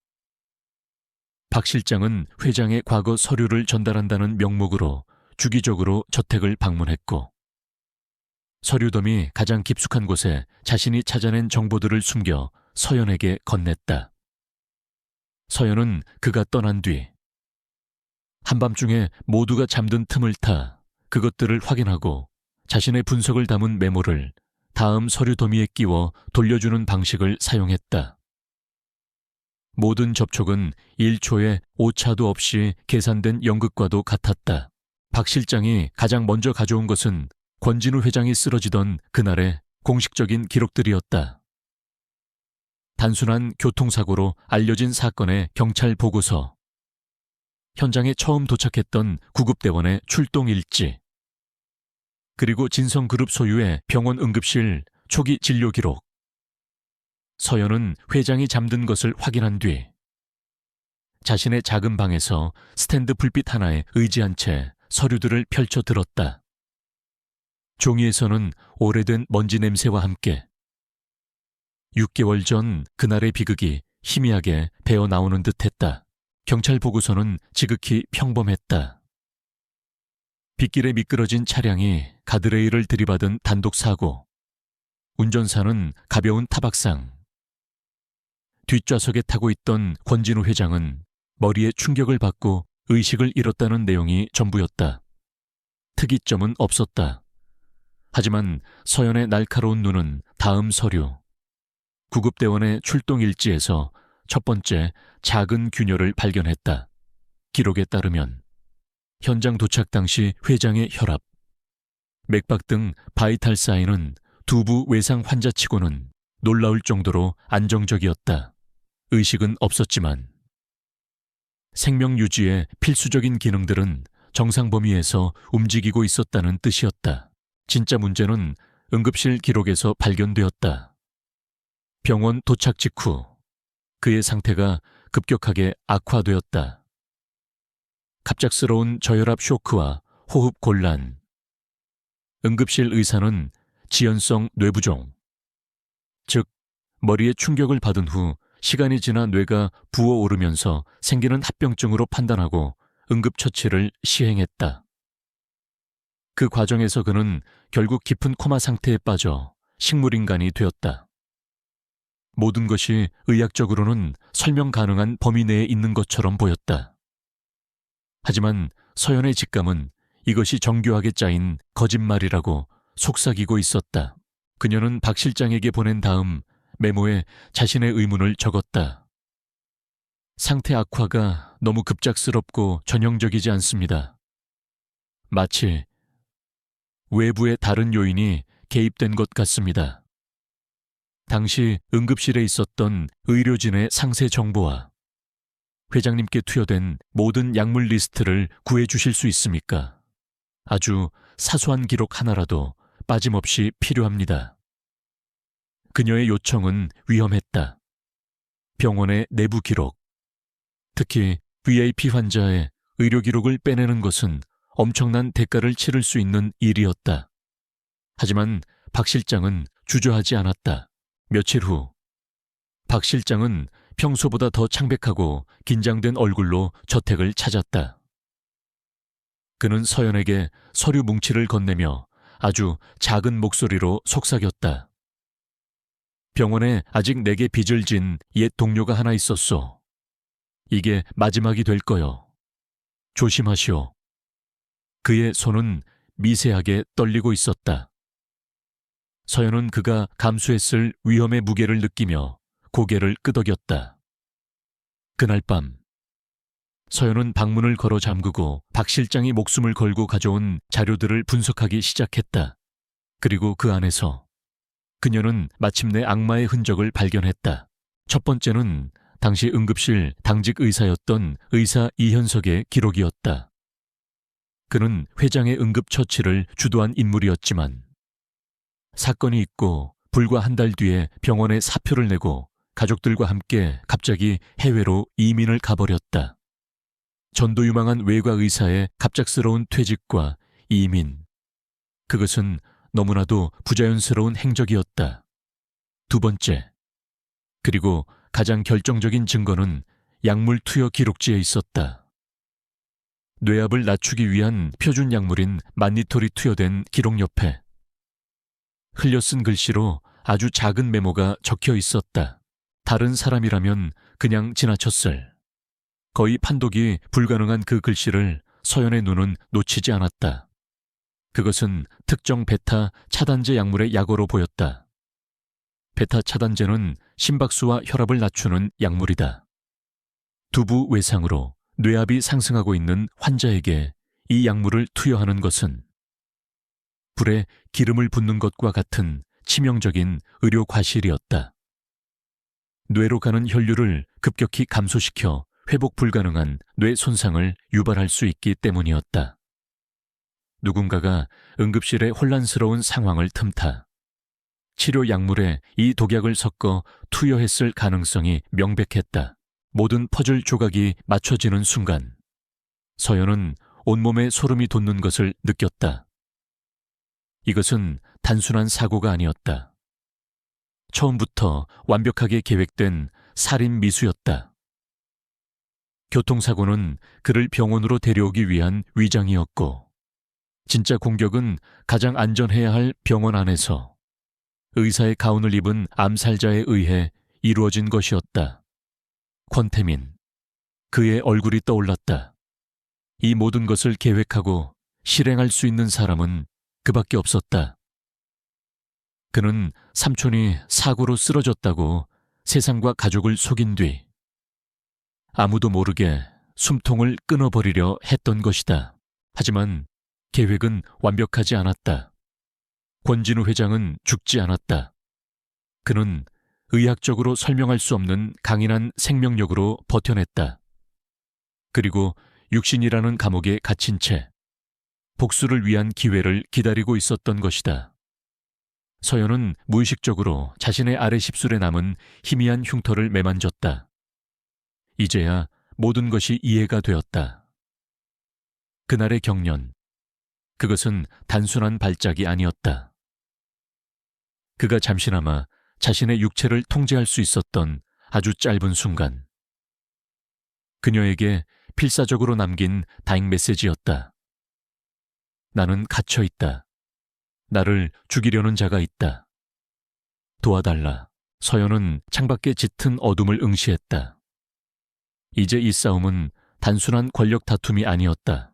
박 실장은 회장의 과거 서류를 전달한다는 명목으로 주기적으로 저택을 방문했고, 서류덤이 가장 깊숙한 곳에 자신이 찾아낸 정보들을 숨겨 서연에게 건넸다. 서연은 그가 떠난 뒤 한밤중에 모두가 잠든 틈을 타 그것들을 확인하고 자신의 분석을 담은 메모를 다음 서류 더미에 끼워 돌려주는 방식을 사용했다. 모든 접촉은 1초의 오차도 없이 계산된 연극과도 같았다. 박 실장이 가장 먼저 가져온 것은 권진우 회장이 쓰러지던 그날의 공식적인 기록들이었다. 단순한 교통사고로 알려진 사건의 경찰 보고서, 현장에 처음 도착했던 구급대원의 출동 일지, 그리고 진성그룹 소유의 병원 응급실 초기 진료 기록. 서연은 회장이 잠든 것을 확인한 뒤 자신의 작은 방에서 스탠드 불빛 하나에 의지한 채 서류들을 펼쳐 들었다. 종이에서는 오래된 먼지 냄새와 함께 6개월 전 그날의 비극이 희미하게 배어 나오는 듯했다. 경찰 보고서는 지극히 평범했다. 빗길에 미끄러진 차량이 가드레일을 들이받은 단독 사고, 운전사는 가벼운 타박상, 뒷좌석에 타고 있던 권진우 회장은 머리에 충격을 받고 의식을 잃었다는 내용이 전부였다. 특이점은 없었다. 하지만 서연의 날카로운 눈은 다음 서류, 구급대원의 출동 일지에서 첫 번째 작은 균열을 발견했다. 기록에 따르면 현장 도착 당시 회장의 혈압, 맥박 등 바이탈 사인은 두부 외상 환자치고는 놀라울 정도로 안정적이었다. 의식은 없었지만 생명 유지의 필수적인 기능들은 정상 범위에서 움직이고 있었다는 뜻이었다. 진짜 문제는 응급실 기록에서 발견되었다. 병원 도착 직후 그의 상태가 급격하게 악화되었다. 갑작스러운 저혈압 쇼크와 호흡 곤란, 응급실 의사는 지연성 뇌부종, 즉 머리에 충격을 받은 후 시간이 지나 뇌가 부어오르면서 생기는 합병증으로 판단하고 응급처치를 시행했다. 그 과정에서 그는 결국 깊은 코마 상태에 빠져 식물인간이 되었다. 모든 것이 의학적으로는 설명 가능한 범위 내에 있는 것처럼 보였다. 하지만 서연의 직감은 이것이 정교하게 짜인 거짓말이라고 속삭이고 있었다. 그녀는 박 실장에게 보낸 다음 메모에 자신의 의문을 적었다. 상태 악화가 너무 급작스럽고 전형적이지 않습니다. 마치 외부의 다른 요인이 개입된 것 같습니다. 당시 응급실에 있었던 의료진의 상세 정보와 회장님께 투여된 모든 약물 리스트를 구해주실 수 있습니까? 아주 사소한 기록 하나라도 빠짐없이 필요합니다. 그녀의 요청은 위험했다. 병원의 내부 기록, 특히 VIP 환자의 의료 기록을 빼내는 것은 엄청난 대가를 치를 수 있는 일이었다. 하지만 박 실장은 주저하지 않았다. 며칠 후, 박 실장은 평소보다 더 창백하고 긴장된 얼굴로 저택을 찾았다. 그는 서연에게 서류 뭉치를 건네며 아주 작은 목소리로 속삭였다. 병원에 아직 내게 빚을 진 옛 동료가 하나 있었소. 이게 마지막이 될 거요. 조심하시오. 그의 손은 미세하게 떨리고 있었다. 서연은 그가 감수했을 위험의 무게를 느끼며 고개를 끄덕였다. 그날 밤, 서연은 방문을 걸어 잠그고 박 실장이 목숨을 걸고 가져온 자료들을 분석하기 시작했다. 그리고 그 안에서 그녀는 마침내 악마의 흔적을 발견했다. 첫 번째는 당시 응급실 당직 의사였던 의사 이현석의 기록이었다. 그는 회장의 응급처치를 주도한 인물이었지만 사건이 있고 불과 한 달 뒤에 병원에 사표를 내고 가족들과 함께 갑자기 해외로 이민을 가버렸다. 전도유망한 외과 의사의 갑작스러운 퇴직과 이민, 그것은 너무나도 부자연스러운 행적이었다. 두 번째, 그리고 가장 결정적인 증거는 약물 투여 기록지에 있었다. 뇌압을 낮추기 위한 표준 약물인 만니톨이 투여된 기록 옆에 흘려쓴 글씨로 아주 작은 메모가 적혀 있었다. 다른 사람이라면 그냥 지나쳤을. 거의 판독이 불가능한 그 글씨를 서연의 눈은 놓치지 않았다. 그것은 특정 베타 차단제 약물의 약어로 보였다. 베타 차단제는 심박수와 혈압을 낮추는 약물이다. 두부 외상으로 뇌압이 상승하고 있는 환자에게 이 약물을 투여하는 것은 불에 기름을 붓는 것과 같은 치명적인 의료 과실이었다. 뇌로 가는 혈류를 급격히 감소시켜 회복 불가능한 뇌 손상을 유발할 수 있기 때문이었다. 누군가가 응급실의 혼란스러운 상황을 틈타 치료 약물에 이 독약을 섞어 투여했을 가능성이 명백했다. 모든 퍼즐 조각이 맞춰지는 순간 서연은 온몸에 소름이 돋는 것을 느꼈다. 이것은 단순한 사고가 아니었다. 처음부터 완벽하게 계획된 살인 미수였다. 교통사고는 그를 병원으로 데려오기 위한 위장이었고, 진짜 공격은 가장 안전해야 할 병원 안에서 의사의 가운을 입은 암살자에 의해 이루어진 것이었다. 권태민, 그의 얼굴이 떠올랐다. 이 모든 것을 계획하고 실행할 수 있는 사람은 그밖에 없었다. 그는 삼촌이 사고로 쓰러졌다고 세상과 가족을 속인 뒤 아무도 모르게 숨통을 끊어버리려 했던 것이다. 하지만 계획은 완벽하지 않았다. 권진우 회장은 죽지 않았다. 그는 의학적으로 설명할 수 없는 강인한 생명력으로 버텨냈다. 그리고 육신이라는 감옥에 갇힌 채 복수를 위한 기회를 기다리고 있었던 것이다. 서연은 무의식적으로 자신의 아래 십술에 남은 희미한 흉터를 매만졌다. 이제야 모든 것이 이해가 되었다. 그날의 경련, 그것은 단순한 발작이 아니었다. 그가 잠시나마 자신의 육체를 통제할 수 있었던 아주 짧은 순간, 그녀에게 필사적으로 남긴 다잉 메시지였다. 나는 갇혀 있다. 나를 죽이려는 자가 있다. 도와달라. 서연은 창밖에 짙은 어둠을 응시했다. 이제 이 싸움은 단순한 권력 다툼이 아니었다.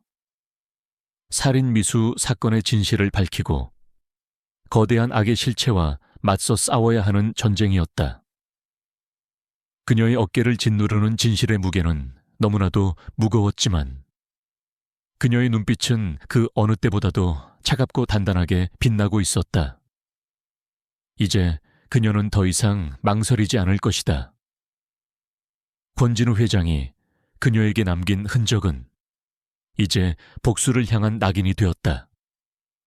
살인 미수 사건의 진실을 밝히고 거대한 악의 실체와 맞서 싸워야 하는 전쟁이었다. 그녀의 어깨를 짓누르는 진실의 무게는 너무나도 무거웠지만 그녀의 눈빛은 그 어느 때보다도 차갑고 단단하게 빛나고 있었다. 이제 그녀는 더 이상 망설이지 않을 것이다. 권진우 회장이 그녀에게 남긴 흔적은 이제 복수를 향한 낙인이 되었다.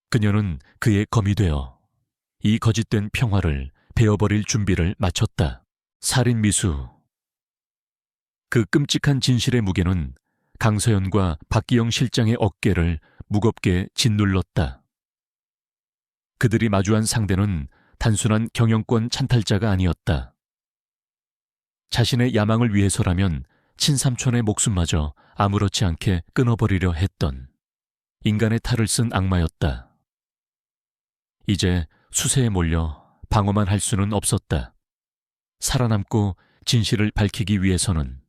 그녀는 그의 검이 되어 이 거짓된 평화를 베어버릴 준비를 마쳤다. 살인 미수. 그 끔찍한 진실의 무게는 강서연과 박기영 실장의 어깨를 무겁게 짓눌렀다. 그들이 마주한 상대는 단순한 경영권 찬탈자가 아니었다. 자신의 야망을 위해서라면 친삼촌의 목숨마저 아무렇지 않게 끊어버리려 했던 인간의 탈을 쓴 악마였다. 이제 수세에 몰려 방어만 할 수는 없었다. 살아남고 진실을 밝히기 위해서는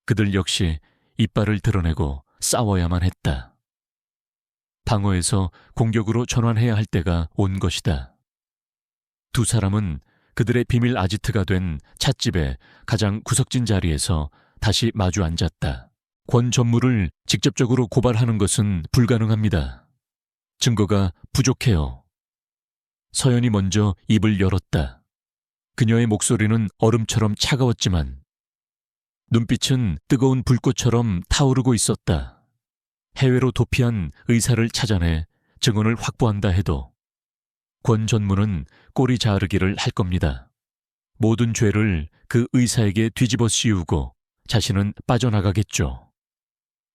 그들 역시 이빨을 드러내고 싸워야만 했다. 방어에서 공격으로 전환해야 할 때가 온 것이다. 두 사람은 그들의 비밀 아지트가 된 찻집의 가장 구석진 자리에서 다시 마주 앉았다. 권 전무를 직접적으로 고발하는 것은 불가능합니다. 증거가 부족해요. 서연이 먼저 입을 열었다. 그녀의 목소리는 얼음처럼 차가웠지만 눈빛은 뜨거운 불꽃처럼 타오르고 있었다. 해외로 도피한 의사를 찾아내 증언을 확보한다 해도 권 전무는 꼬리 자르기를 할 겁니다. 모든 죄를 그 의사에게 뒤집어 씌우고 자신은 빠져나가겠죠.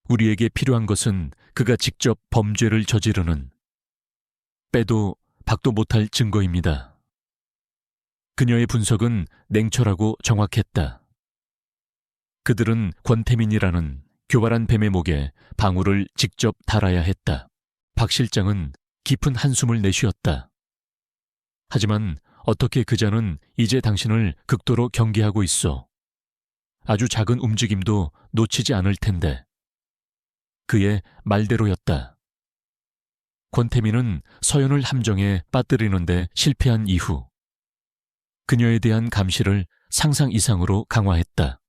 우리에게 필요한 것은 그가 직접 범죄를 저지르는 빼도 박도 못할 증거입니다. 그녀의 분석은 냉철하고 정확했다. 그들은 권태민이라는 교활한 뱀의 목에 방울을 직접 달아야 했다. 박 실장은 깊은 한숨을 내쉬었다. 하지만 어떻게 그자는 이제 당신을 극도로 경계하고 있어. 아주 작은 움직임도 놓치지 않을 텐데. 그의 말대로였다. 권태민은 서연을 함정에 빠뜨리는데 실패한 이후 그녀에 대한 감시를 상상 이상으로 강화했다.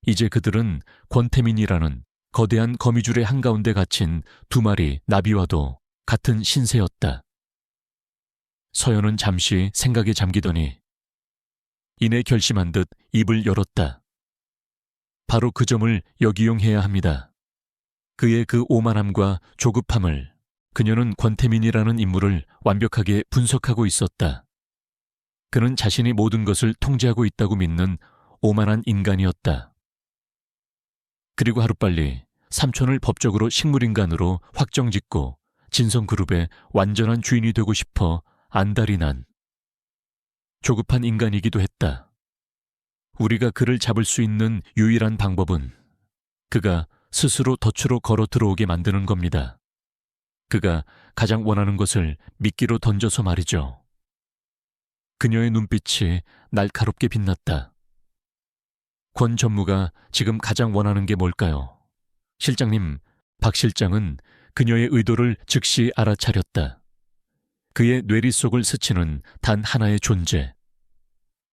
이제 그들은 권태민이라는 거대한 거미줄의 한가운데 갇힌 두 마리 나비와도 같은 신세였다. 서연은 잠시 생각에 잠기더니 이내 결심한 듯 입을 열었다. 바로 그 점을 역이용해야 합니다. 그의 그 오만함과 조급함을 그녀는 권태민이라는 인물을 완벽하게 분석하고 있었다. 그는 자신이 모든 것을 통제하고 있다고 믿는 오만한 인간이었다. 그리고 하루빨리 삼촌을 법적으로 식물인간으로 확정짓고 진성그룹의 완전한 주인이 되고 싶어 안달이 난 조급한 인간이기도 했다. 우리가 그를 잡을 수 있는 유일한 방법은 그가 스스로 덫으로 걸어 들어오게 만드는 겁니다. 그가 가장 원하는 것을 미끼로 던져서 말이죠. 그녀의 눈빛이 날카롭게 빛났다. 권 전무가 지금 가장 원하는 게 뭘까요? 실장님, 박 실장은 그녀의 의도를 즉시 알아차렸다. 그의 뇌리 속을 스치는 단 하나의 존재.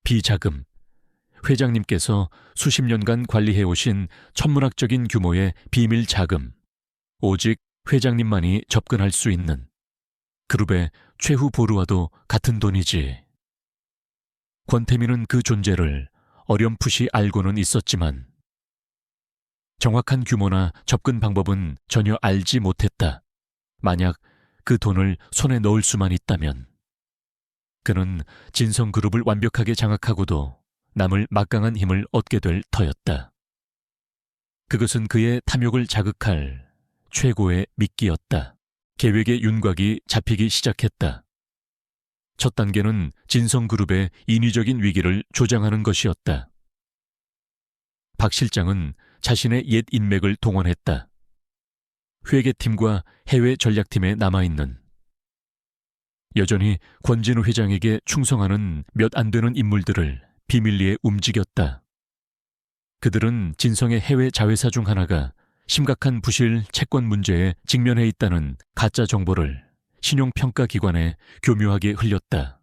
비자금. 회장님께서 수십 년간 관리해오신 천문학적인 규모의 비밀 자금. 오직 회장님만이 접근할 수 있는 그룹의 최후 보루와도 같은 돈이지. 권태민은 그 존재를 어렴풋이 알고는 있었지만 정확한 규모나 접근 방법은 전혀 알지 못했다. 만약 그 돈을 손에 넣을 수만 있다면 그는 진성그룹을 완벽하게 장악하고도 남을 막강한 힘을 얻게 될 터였다. 그것은 그의 탐욕을 자극할 최고의 미끼였다. 계획의 윤곽이 잡히기 시작했다. 첫 단계는 진성그룹의 인위적인 위기를 조장하는 것이었다. 박 실장은 자신의 옛 인맥을 동원했다. 회계팀과 해외 전략팀에 남아있는, 여전히 권진우 회장에게 충성하는 몇 안 되는 인물들을 비밀리에 움직였다. 그들은 진성의 해외 자회사 중 하나가 심각한 부실 채권 문제에 직면해 있다는 가짜 정보를 신용평가기관에 교묘하게 흘렸다.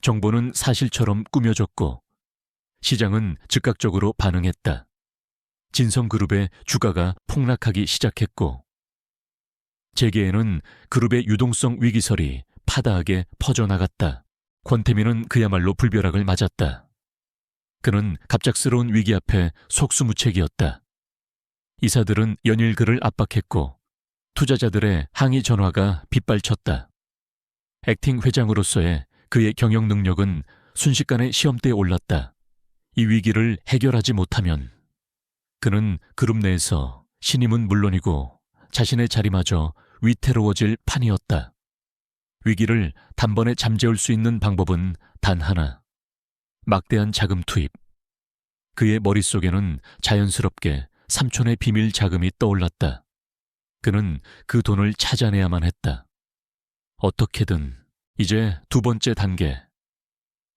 정보는 사실처럼 꾸며졌고 시장은 즉각적으로 반응했다. 진성그룹의 주가가 폭락하기 시작했고 재계에는 그룹의 유동성 위기설이 파다하게 퍼져나갔다. 권태민은 그야말로 불벼락을 맞았다. 그는 갑작스러운 위기 앞에 속수무책이었다. 이사들은 연일 그를 압박했고 투자자들의 항의 전화가 빗발쳤다. 액팅 회장으로서의 그의 경영 능력은 순식간에 시험대에 올랐다. 이 위기를 해결하지 못하면 그는 그룹 내에서 신임은 물론이고 자신의 자리마저 위태로워질 판이었다. 위기를 단번에 잠재울 수 있는 방법은 단 하나, 막대한 자금 투입. 그의 머릿속에는 자연스럽게 삼촌의 비밀 자금이 떠올랐다. 그는 그 돈을 찾아내야만 했다. 어떻게든 이제 두 번째 단계,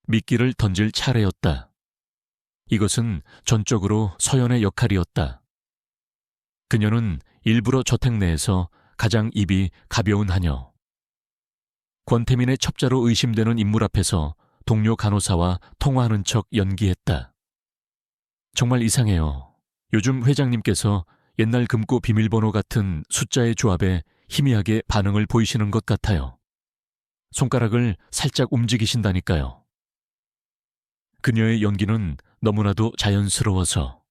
미끼를 던질 차례였다. 이것은 전적으로 서연의 역할이었다. 그녀는 일부러 저택 내에서 가장 입이 가벼운 하녀, 권태민의 첩자로 의심되는 인물 앞에서 동료 간호사와 통화하는 척 연기했다. 정말 이상해요. 요즘 회장님께서 옛날 금고 비밀번호 같은 숫자의 조합에 희미하게 반응을 보이시는 것 같아요. 손가락을 살짝 움직이신다니까요. 그녀의 연기는 너무나도 자연스러워서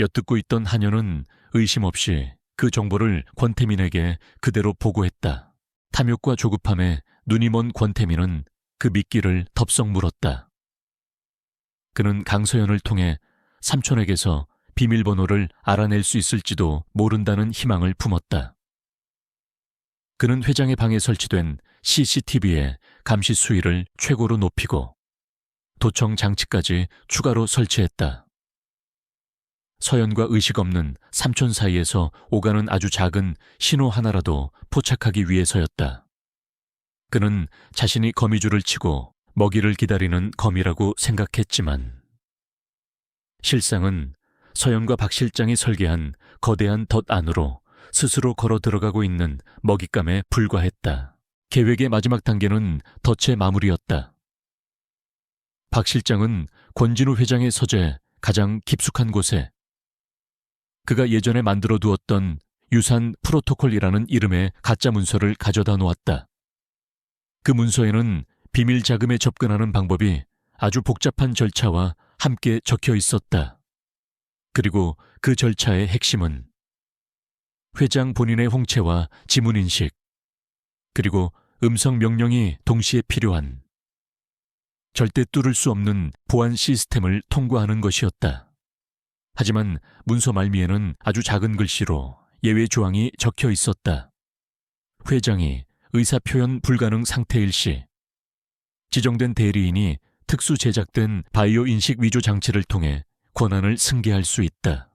엿듣고 있던 하녀는 의심 없이 그 정보를 권태민에게 그대로 보고했다. 탐욕과 조급함에 눈이 먼 권태민은 그 미끼를 덥석 물었다. 그는 강서연을 통해 삼촌에게서 비밀번호를 알아낼 수 있을지도 모른다는 희망을 품었다. 그는 회장의 방에 설치된 CCTV의 감시 수위를 최고로 높이고 도청 장치까지 추가로 설치했다. 서연과 의식 없는 삼촌 사이에서 오가는 아주 작은 신호 하나라도 포착하기 위해서였다. 그는 자신이 거미줄을 치고 먹이를 기다리는 거미라고 생각했지만 실상은 서연과 박 실장이 설계한 거대한 덫 안으로 스스로 걸어 들어가고 있는 먹잇감에 불과했다. 계획의 마지막 단계는 덫의 마무리였다. 박 실장은 권진우 회장의 서재 가장 깊숙한 곳에 그가 예전에 만들어 두었던 유산 프로토콜이라는 이름의 가짜 문서를 가져다 놓았다. 그 문서에는 비밀 자금에 접근하는 방법이 아주 복잡한 절차와 함께 적혀 있었다. 그리고 그 절차의 핵심은 회장 본인의 홍채와 지문인식, 그리고 음성 명령이 동시에 필요한 절대 뚫을 수 없는 보안 시스템을 통과하는 것이었다. 하지만 문서 말미에는 아주 작은 글씨로 예외 조항이 적혀 있었다. 회장이 의사표현 불가능 상태일 시 지정된 대리인이 특수 제작된 바이오 인식 위조 장치를 통해 권한을 승계할 수 있다.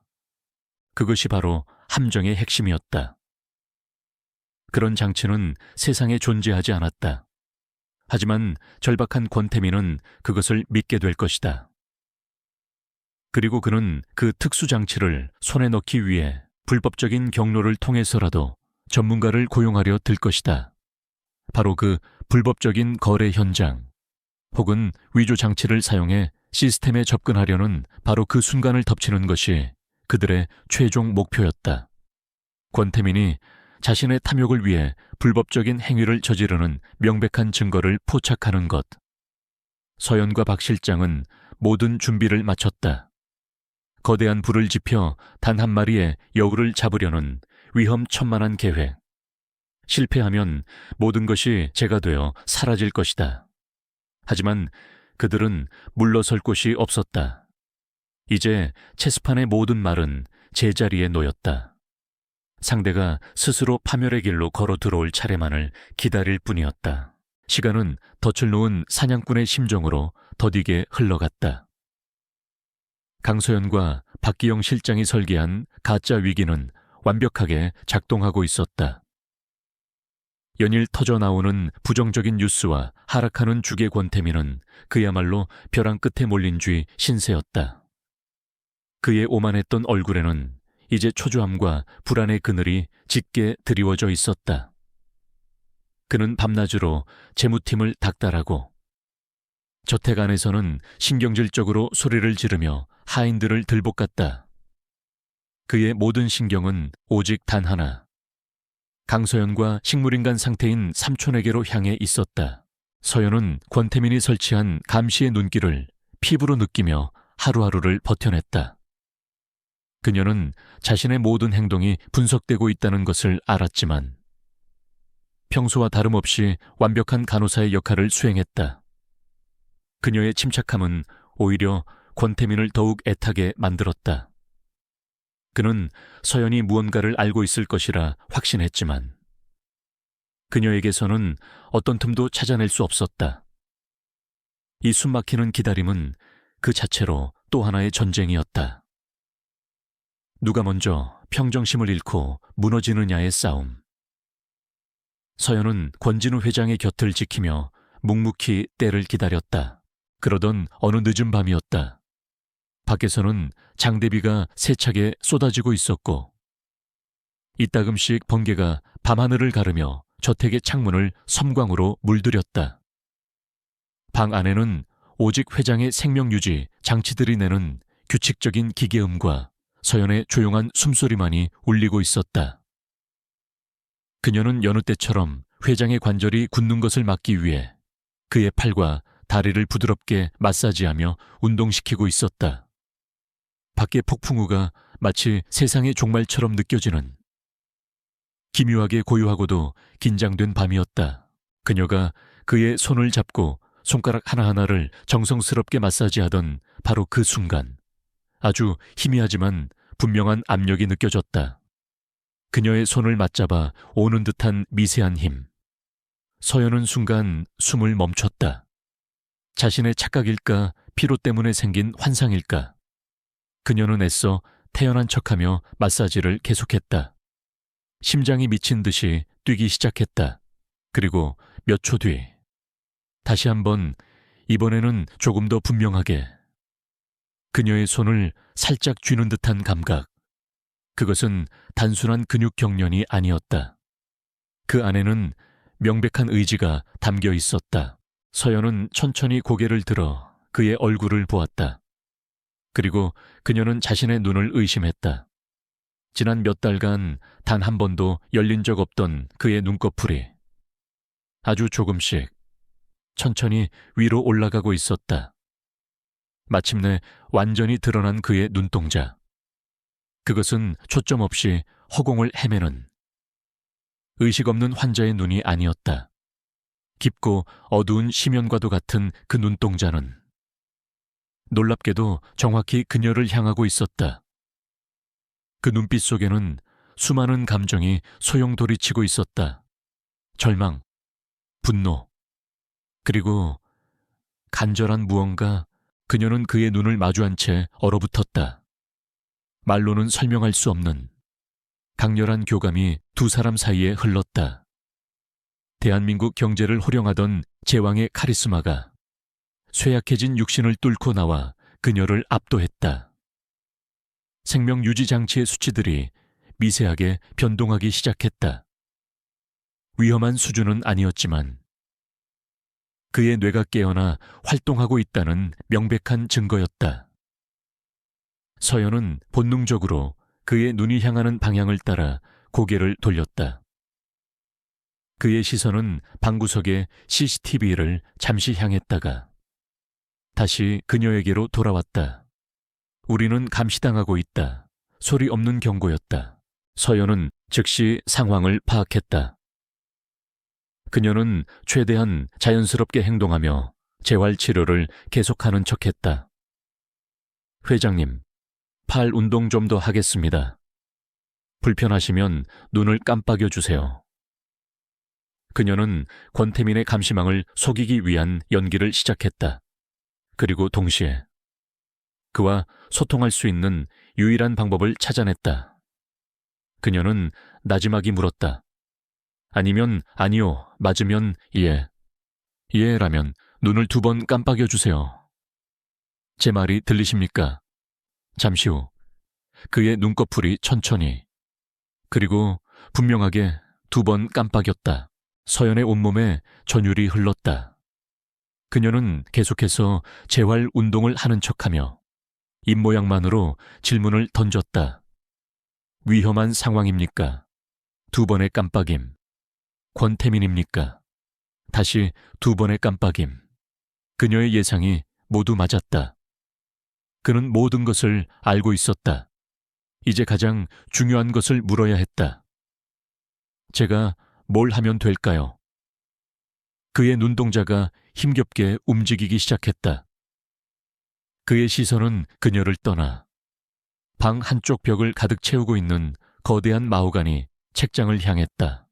그것이 바로 함정의 핵심이었다. 그런 장치는 세상에 존재하지 않았다. 하지만 절박한 권태민은 그것을 믿게 될 것이다. 그리고 그는 그 특수장치를 손에 넣기 위해 불법적인 경로를 통해서라도 전문가를 고용하려 들 것이다. 바로 그 불법적인 거래 현장 혹은 위조 장치를 사용해 시스템에 접근하려는 바로 그 순간을 덮치는 것이 그들의 최종 목표였다. 권태민이 자신의 탐욕을 위해 불법적인 행위를 저지르는 명백한 증거를 포착하는 것. 서연과 박 실장은 모든 준비를 마쳤다. 거대한 불을 지펴 단 한 마리의 여우를 잡으려는 위험천만한 계획. 실패하면 모든 것이 재가 되어 사라질 것이다. 하지만 그들은 물러설 곳이 없었다. 이제 체스판의 모든 말은 제자리에 놓였다. 상대가 스스로 파멸의 길로 걸어 들어올 차례만을 기다릴 뿐이었다. 시간은 덫을 놓은 사냥꾼의 심정으로 더디게 흘러갔다. 강소연과 박기영 실장이 설계한 가짜 위기는 완벽하게 작동하고 있었다. 연일 터져 나오는 부정적인 뉴스와 하락하는 주계 권태민은 그야말로 벼랑 끝에 몰린 쥐 신세였다. 그의 오만했던 얼굴에는 이제 초조함과 불안의 그늘이 짙게 드리워져 있었다. 그는 밤낮으로 재무팀을 닥달하고 저택 안에서는 신경질적으로 소리를 지르며 하인들을 들볶았다. 그의 모든 신경은 오직 단 하나, 강서연과 식물인간 상태인 삼촌에게로 향해 있었다. 서연은 권태민이 설치한 감시의 눈길을 피부로 느끼며 하루하루를 버텨냈다. 그녀는 자신의 모든 행동이 분석되고 있다는 것을 알았지만 평소와 다름없이 완벽한 간호사의 역할을 수행했다. 그녀의 침착함은 오히려 권태민을 더욱 애타게 만들었다. 그는 서연이 무언가를 알고 있을 것이라 확신했지만 그녀에게서는 어떤 틈도 찾아낼 수 없었다. 이 숨막히는 기다림은 그 자체로 또 하나의 전쟁이었다. 누가 먼저 평정심을 잃고 무너지느냐의 싸움. 서연은 권진우 회장의 곁을 지키며 묵묵히 때를 기다렸다. 그러던 어느 늦은 밤이었다. 밖에서는 장대비가 세차게 쏟아지고 있었고 이따금씩 번개가 밤하늘을 가르며 저택의 창문을 섬광으로 물들였다. 방 안에는 오직 회장의 생명유지 장치들이 내는 규칙적인 기계음과 서연의 조용한 숨소리만이 울리고 있었다. 그녀는 여느 때처럼 회장의 관절이 굳는 것을 막기 위해 그의 팔과 다리를 부드럽게 마사지하며 운동시키고 있었다. 밖의 폭풍우가 마치 세상의 종말처럼 느껴지는 기묘하게 고요하고도 긴장된 밤이었다. 그녀가 그의 손을 잡고 손가락 하나하나를 정성스럽게 마사지하던 바로 그 순간 아주 희미하지만 분명한 압력이 느껴졌다. 그녀의 손을 맞잡아 오는 듯한 미세한 힘. 서연은 순간 숨을 멈췄다. 자신의 착각일까 피로 때문에 생긴 환상일까. 그녀는 애써 태연한 척하며 마사지를 계속했다. 심장이 미친 듯이 뛰기 시작했다. 그리고 몇 초 뒤 다시 한번, 이번에는 조금 더 분명하게 그녀의 손을 살짝 쥐는 듯한 감각. 그것은 단순한 근육 경련이 아니었다. 그 안에는 명백한 의지가 담겨 있었다. 서연은 천천히 고개를 들어 그의 얼굴을 보았다. 그리고 그녀는 자신의 눈을 의심했다. 지난 몇 달간 단 한 번도 열린 적 없던 그의 눈꺼풀이 아주 조금씩 천천히 위로 올라가고 있었다. 마침내 완전히 드러난 그의 눈동자. 그것은 초점 없이 허공을 헤매는 의식 없는 환자의 눈이 아니었다. 깊고 어두운 심연과도 같은 그 눈동자는 놀랍게도 정확히 그녀를 향하고 있었다. 그 눈빛 속에는 수많은 감정이 소용돌이치고 있었다. 절망, 분노, 그리고 간절한 무언가. 그녀는 그의 눈을 마주한 채 얼어붙었다. 말로는 설명할 수 없는 강렬한 교감이 두 사람 사이에 흘렀다. 대한민국 경제를 호령하던 제왕의 카리스마가 쇠약해진 육신을 뚫고 나와 그녀를 압도했다. 생명 유지 장치의 수치들이 미세하게 변동하기 시작했다. 위험한 수준은 아니었지만 그의 뇌가 깨어나 활동하고 있다는 명백한 증거였다. 서연은 본능적으로 그의 눈이 향하는 방향을 따라 고개를 돌렸다. 그의 시선은 방구석의 CCTV를 잠시 향했다가 다시 그녀에게로 돌아왔다. 우리는 감시당하고 있다. 소리 없는 경고였다. 서연은 즉시 상황을 파악했다. 그녀는 최대한 자연스럽게 행동하며 재활치료를 계속하는 척했다. 회장님, 팔 운동 좀 더 하겠습니다. 불편하시면 눈을 깜빡여 주세요. 그녀는 권태민의 감시망을 속이기 위한 연기를 시작했다. 그리고 동시에 그와 소통할 수 있는 유일한 방법을 찾아냈다. 그녀는 나지막이 물었다. 아니면 아니요, 맞으면 예. 예라면 눈을 2번 깜빡여 주세요. 제 말이 들리십니까? 잠시 후 그의 눈꺼풀이 천천히 그리고 분명하게 2번 깜빡였다. 서연의 온몸에 전율이 흘렀다. 그녀는 계속해서 재활 운동을 하는 척하며 입모양만으로 질문을 던졌다. 위험한 상황입니까? 2번의 깜빡임. 권태민입니까? 다시 2번의 깜빡임. 그녀의 예상이 모두 맞았다. 그는 모든 것을 알고 있었다. 이제 가장 중요한 것을 물어야 했다. 제가 뭘 하면 될까요? 그의 눈동자가 힘겹게 움직이기 시작했다. 그의 시선은 그녀를 떠나 방 한쪽 벽을 가득 채우고 있는 거대한 마호가니 책장을 향했다.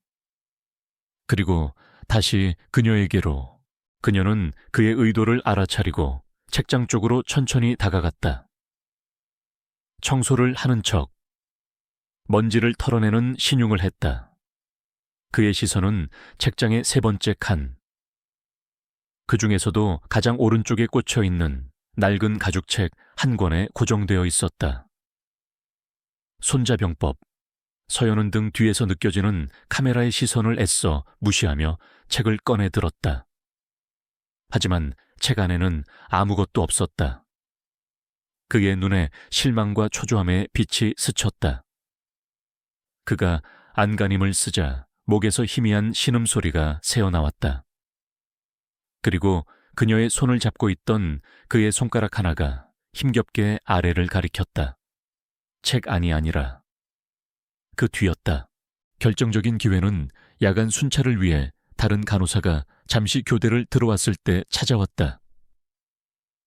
그리고 다시 그녀에게로. 그녀는 그의 의도를 알아차리고 책장 쪽으로 천천히 다가갔다. 청소를 하는 척, 먼지를 털어내는 신용을 했다. 그의 시선은 책장의 3번째 칸. 그 중에서도 가장 오른쪽에 꽂혀 있는 낡은 가죽책 한 권에 고정되어 있었다. 손자병법. 서연은 등 뒤에서 느껴지는 카메라의 시선을 애써 무시하며 책을 꺼내 들었다. 하지만 책 안에는 아무것도 없었다. 그의 눈에 실망과 초조함의 빛이 스쳤다. 그가 안간힘을 쓰자 목에서 희미한 신음소리가 새어나왔다. 그리고 그녀의 손을 잡고 있던 그의 손가락 하나가 힘겹게 아래를 가리켰다. 책 안이 아니라 그 뒤였다. 결정적인 기회는 야간 순찰을 위해 다른 간호사가 잠시 교대를 들어왔을 때 찾아왔다.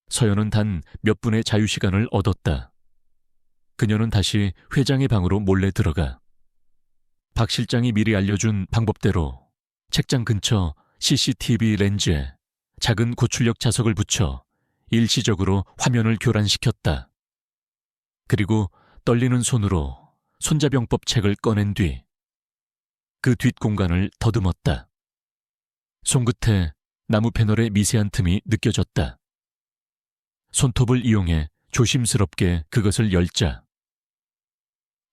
서연은 단 몇 분의 자유시간을 얻었다. 그녀는 다시 회장의 방으로 몰래 들어가 박 실장이 미리 알려준 방법대로 책장 근처 CCTV 렌즈에 작은 고출력 자석을 붙여 일시적으로 화면을 교란시켰다. 그리고 떨리는 손으로 손자병법 책을 꺼낸 뒤 그 뒷공간을 더듬었다. 손끝에 나무 패널의 미세한 틈이 느껴졌다. 손톱을 이용해 조심스럽게 그것을 열자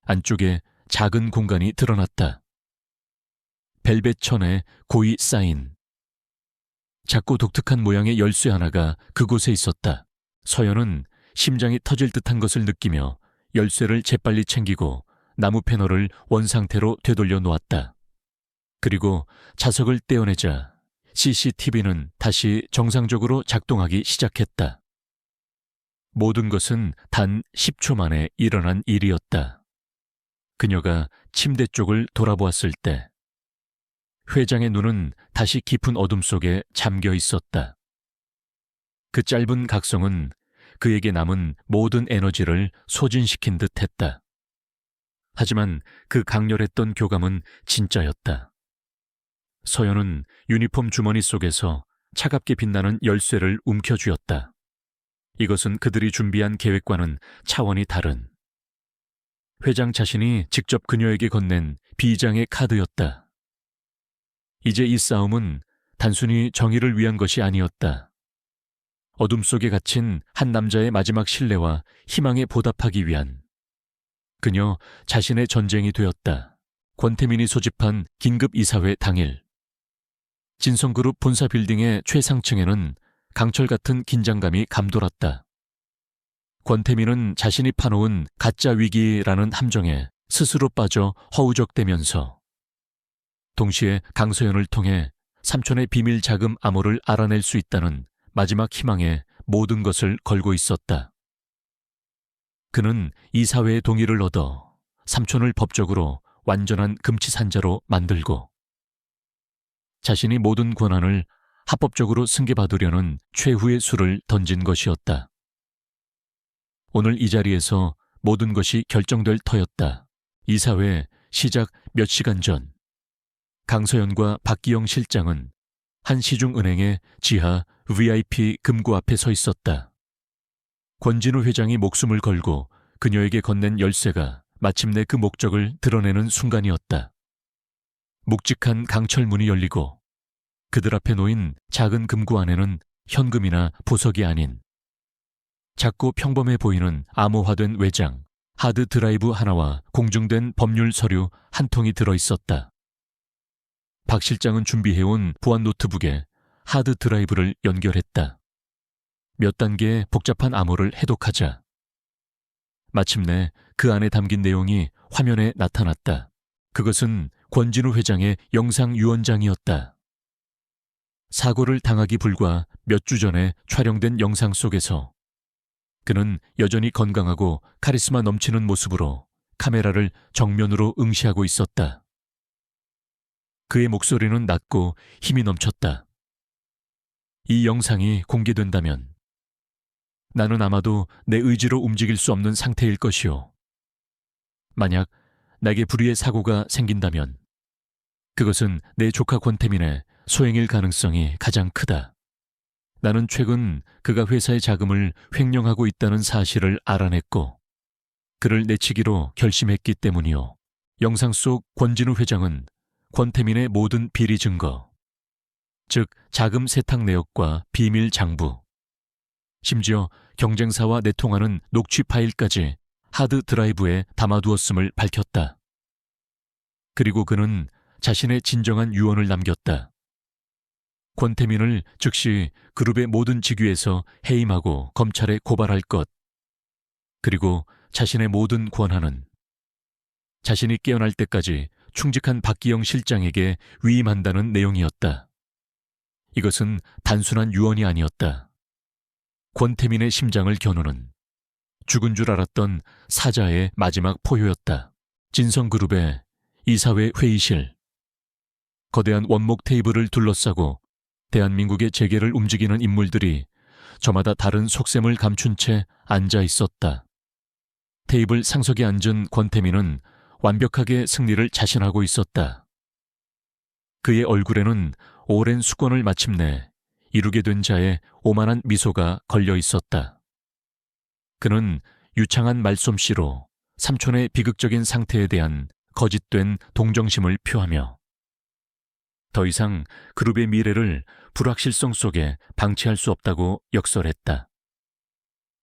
안쪽에 작은 공간이 드러났다. 벨벳 천에 고이 쌓인 작고 독특한 모양의 열쇠 하나가 그곳에 있었다. 서연은 심장이 터질 듯한 것을 느끼며 열쇠를 재빨리 챙기고 나무 패널을 원상태로 되돌려 놓았다. 그리고 자석을 떼어내자 CCTV는 다시 정상적으로 작동하기 시작했다. 모든 것은 단 10초 만에 일어난 일이었다. 그녀가 침대 쪽을 돌아보았을 때 회장의 눈은 다시 깊은 어둠 속에 잠겨 있었다. 그 짧은 각성은 그에게 남은 모든 에너지를 소진시킨 듯 했다. 하지만 그 강렬했던 교감은 진짜였다. 서연은 유니폼 주머니 속에서 차갑게 빛나는 열쇠를 움켜쥐었다. 이것은 그들이 준비한 계획과는 차원이 다른 회장 자신이 직접 그녀에게 건넨 비장의 카드였다. 이제 이 싸움은 단순히 정의를 위한 것이 아니었다. 어둠 속에 갇힌 한 남자의 마지막 신뢰와 희망에 보답하기 위한 그녀 자신의 전쟁이 되었다. 권태민이 소집한 긴급 이사회 당일 진성그룹 본사 빌딩의 최상층에는 강철 같은 긴장감이 감돌았다. 권태민은 자신이 파놓은 가짜 위기라는 함정에 스스로 빠져 허우적대면서 동시에 강서연을 통해 삼촌의 비밀 자금 암호를 알아낼 수 있다는 마지막 희망에 모든 것을 걸고 있었다. 그는 이사회의 동의를 얻어 삼촌을 법적으로 완전한 금치산자로 만들고 자신이 모든 권한을 합법적으로 승계받으려는 최후의 수를 던진 것이었다. 오늘 이 자리에서 모든 것이 결정될 터였다. 이사회 시작 몇 시간 전, 강서연과 박기영 실장은 한 시중은행의 지하 VIP 금고 앞에 서 있었다. 권진우 회장이 목숨을 걸고 그녀에게 건넨 열쇠가 마침내 그 목적을 드러내는 순간이었다. 묵직한 강철문이 열리고 그들 앞에 놓인 작은 금고 안에는 현금이나 보석이 아닌 작고 평범해 보이는 암호화된 외장, 하드 드라이브 하나와 공중된 법률 서류 한 통이 들어있었다. 박 실장은 준비해온 보안 노트북에 하드 드라이브를 연결했다. 몇 단계의 복잡한 암호를 해독하자 마침내 그 안에 담긴 내용이 화면에 나타났다. 그것은 권진우 회장의 영상 유언장이었다. 사고를 당하기 불과 몇 주 전에 촬영된 영상 속에서 그는 여전히 건강하고 카리스마 넘치는 모습으로 카메라를 정면으로 응시하고 있었다. 그의 목소리는 낮고 힘이 넘쳤다. 이 영상이 공개된다면 나는 아마도 내 의지로 움직일 수 없는 상태일 것이오. 만약 내게 불의의 사고가 생긴다면 그것은 내 조카 권태민의 소행일 가능성이 가장 크다. 나는 최근 그가 회사의 자금을 횡령하고 있다는 사실을 알아냈고 그를 내치기로 결심했기 때문이오. 영상 속 권진우 회장은 권태민의 모든 비리 증거, 즉 자금 세탁 내역과 비밀 장부, 심지어 경쟁사와 내통하는 녹취 파일까지 하드 드라이브에 담아두었음을 밝혔다. 그리고 그는 자신의 진정한 유언을 남겼다. 권태민을 즉시 그룹의 모든 직위에서 해임하고 검찰에 고발할 것, 그리고 자신의 모든 권한은 자신이 깨어날 때까지 충직한 박기영 실장에게 위임한다는 내용이었다. 이것은 단순한 유언이 아니었다. 권태민의 심장을 겨누는 죽은 줄 알았던 사자의 마지막 포효였다. 진성그룹의 이사회 회의실. 거대한 원목 테이블을 둘러싸고 대한민국의 재계를 움직이는 인물들이 저마다 다른 속셈을 감춘 채 앉아 있었다. 테이블 상석에 앉은 권태민은 완벽하게 승리를 자신하고 있었다. 그의 얼굴에는 오랜 수건을 마침내 이루게 된 자의 오만한 미소가 걸려 있었다. 그는 유창한 말솜씨로 삼촌의 비극적인 상태에 대한 거짓된 동정심을 표하며 더 이상 그룹의 미래를 불확실성 속에 방치할 수 없다고 역설했다.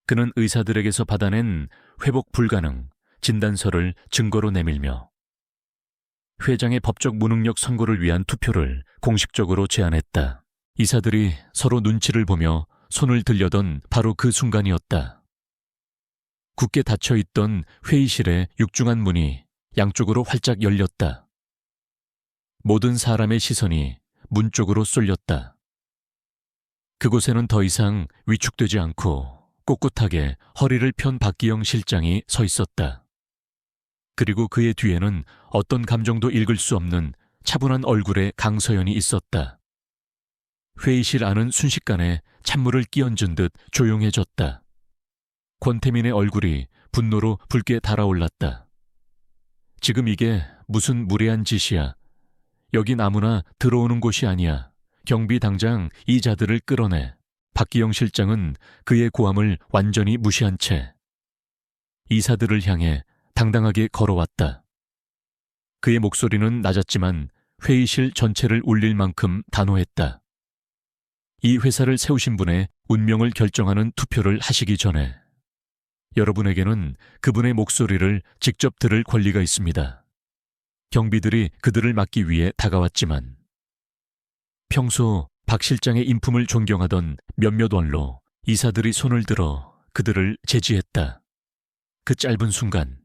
그는 의사들에게서 받아낸 회복 불가능 진단서를 증거로 내밀며 회장의 법적 무능력 선고를 위한 투표를 공식적으로 제안했다. 이사들이 서로 눈치를 보며 손을 들려던 바로 그 순간이었다. 굳게 닫혀있던 회의실의 육중한 문이 양쪽으로 활짝 열렸다. 모든 사람의 시선이 문 쪽으로 쏠렸다. 그곳에는 더 이상 위축되지 않고 꼿꼿하게 허리를 편 박기영 실장이 서 있었다. 그리고 그의 뒤에는 어떤 감정도 읽을 수 없는 차분한 얼굴의 강서연이 있었다. 회의실 안은 순식간에 찬물을 끼얹은 듯 조용해졌다. 권태민의 얼굴이 분노로 붉게 달아올랐다. 지금 이게 무슨 무례한 짓이야. 여긴 아무나 들어오는 곳이 아니야. 경비 당장 이 자들을 끌어내. 박기영 실장은 그의 고함을 완전히 무시한 채 이사들을 향해 당당하게 걸어왔다. 그의 목소리는 낮았지만 회의실 전체를 울릴 만큼 단호했다. 이 회사를 세우신 분의 운명을 결정하는 투표를 하시기 전에 여러분에게는 그분의 목소리를 직접 들을 권리가 있습니다. 경비들이 그들을 막기 위해 다가왔지만 평소 박 실장의 인품을 존경하던 몇몇 원로 이사들이 손을 들어 그들을 제지했다. 그 짧은 순간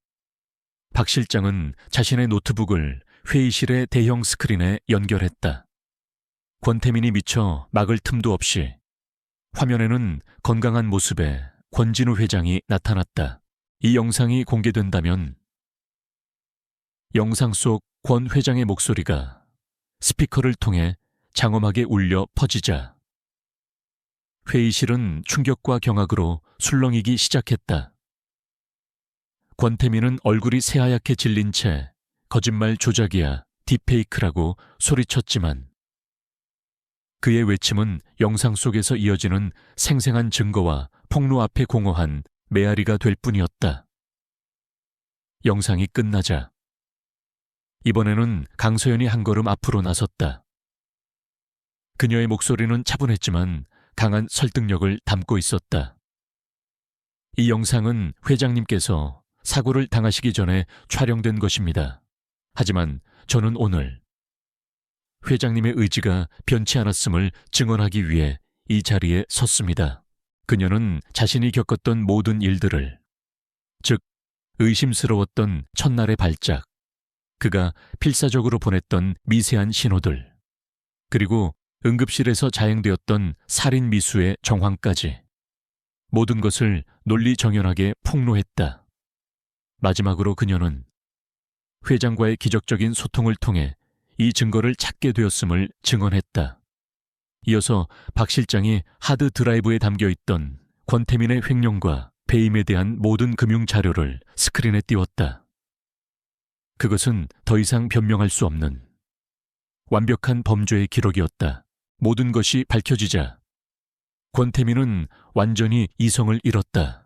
박 실장은 자신의 노트북을 회의실의 대형 스크린에 연결했다. 권태민이 미쳐 막을 틈도 없이 화면에는 건강한 모습의 권진우 회장이 나타났다. 이 영상이 공개된다면 영상 속 권 회장의 목소리가 스피커를 통해 장엄하게 울려 퍼지자 회의실은 충격과 경악으로 술렁이기 시작했다. 권태민은 얼굴이 새하얗게 질린 채 거짓말 조작이야, 딥페이크라고 소리쳤지만 그의 외침은 영상 속에서 이어지는 생생한 증거와 폭로 앞에 공허한 메아리가 될 뿐이었다. 영상이 끝나자 이번에는 강서연이 한 걸음 앞으로 나섰다. 그녀의 목소리는 차분했지만 강한 설득력을 담고 있었다. 이 영상은 회장님께서 사고를 당하시기 전에 촬영된 것입니다. 하지만 저는 오늘 회장님의 의지가 변치 않았음을 증언하기 위해 이 자리에 섰습니다. 그녀는 자신이 겪었던 모든 일들을, 즉 의심스러웠던 첫날의 발작, 그가 필사적으로 보냈던 미세한 신호들, 그리고 응급실에서 자행되었던 살인 미수의 정황까지 모든 것을 논리정연하게 폭로했다. 마지막으로 그녀는 회장과의 기적적인 소통을 통해 이 증거를 찾게 되었음을 증언했다. 이어서 박 실장이 하드 드라이브에 담겨있던 권태민의 횡령과 배임에 대한 모든 금융 자료를 스크린에 띄웠다. 그것은 더 이상 변명할 수 없는 완벽한 범죄의 기록이었다. 모든 것이 밝혀지자 권태민은 완전히 이성을 잃었다.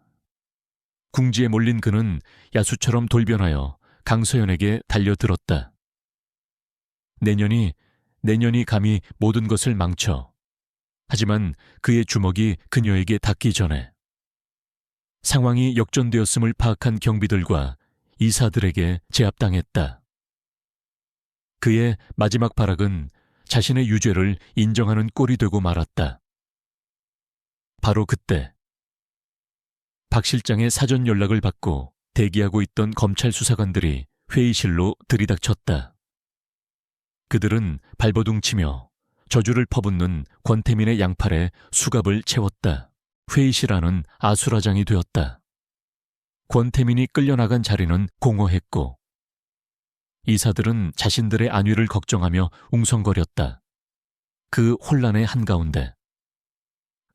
궁지에 몰린 그는 야수처럼 돌변하여 강서연에게 달려들었다. 내년이 감히 모든 것을 망쳐. 하지만 그의 주먹이 그녀에게 닿기 전에 상황이 역전되었음을 파악한 경비들과 이사들에게 제압당했다. 그의 마지막 발악은 자신의 유죄를 인정하는 꼴이 되고 말았다. 바로 그때 박 실장의 사전 연락을 받고 대기하고 있던 검찰 수사관들이 회의실로 들이닥쳤다. 그들은 발버둥치며 저주를 퍼붓는 권태민의 양팔에 수갑을 채웠다. 회의실 안은 아수라장이 되었다. 권태민이 끌려나간 자리는 공허했고 이사들은 자신들의 안위를 걱정하며 웅성거렸다. 그 혼란의 한가운데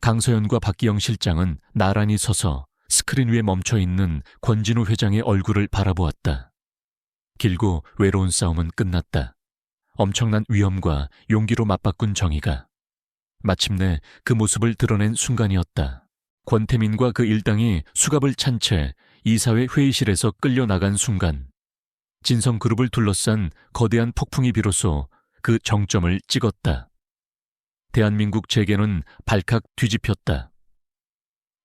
강서연과 박기영 실장은 나란히 서서 스크린 위에 멈춰있는 권진우 회장의 얼굴을 바라보았다. 길고 외로운 싸움은 끝났다. 엄청난 위험과 용기로 맞바꾼 정의가 마침내 그 모습을 드러낸 순간이었다. 권태민과 그 일당이 수갑을 찬 채 이사회 회의실에서 끌려나간 순간 진성그룹을 둘러싼 거대한 폭풍이 비로소 그 정점을 찍었다. 대한민국 재계는 발칵 뒤집혔다.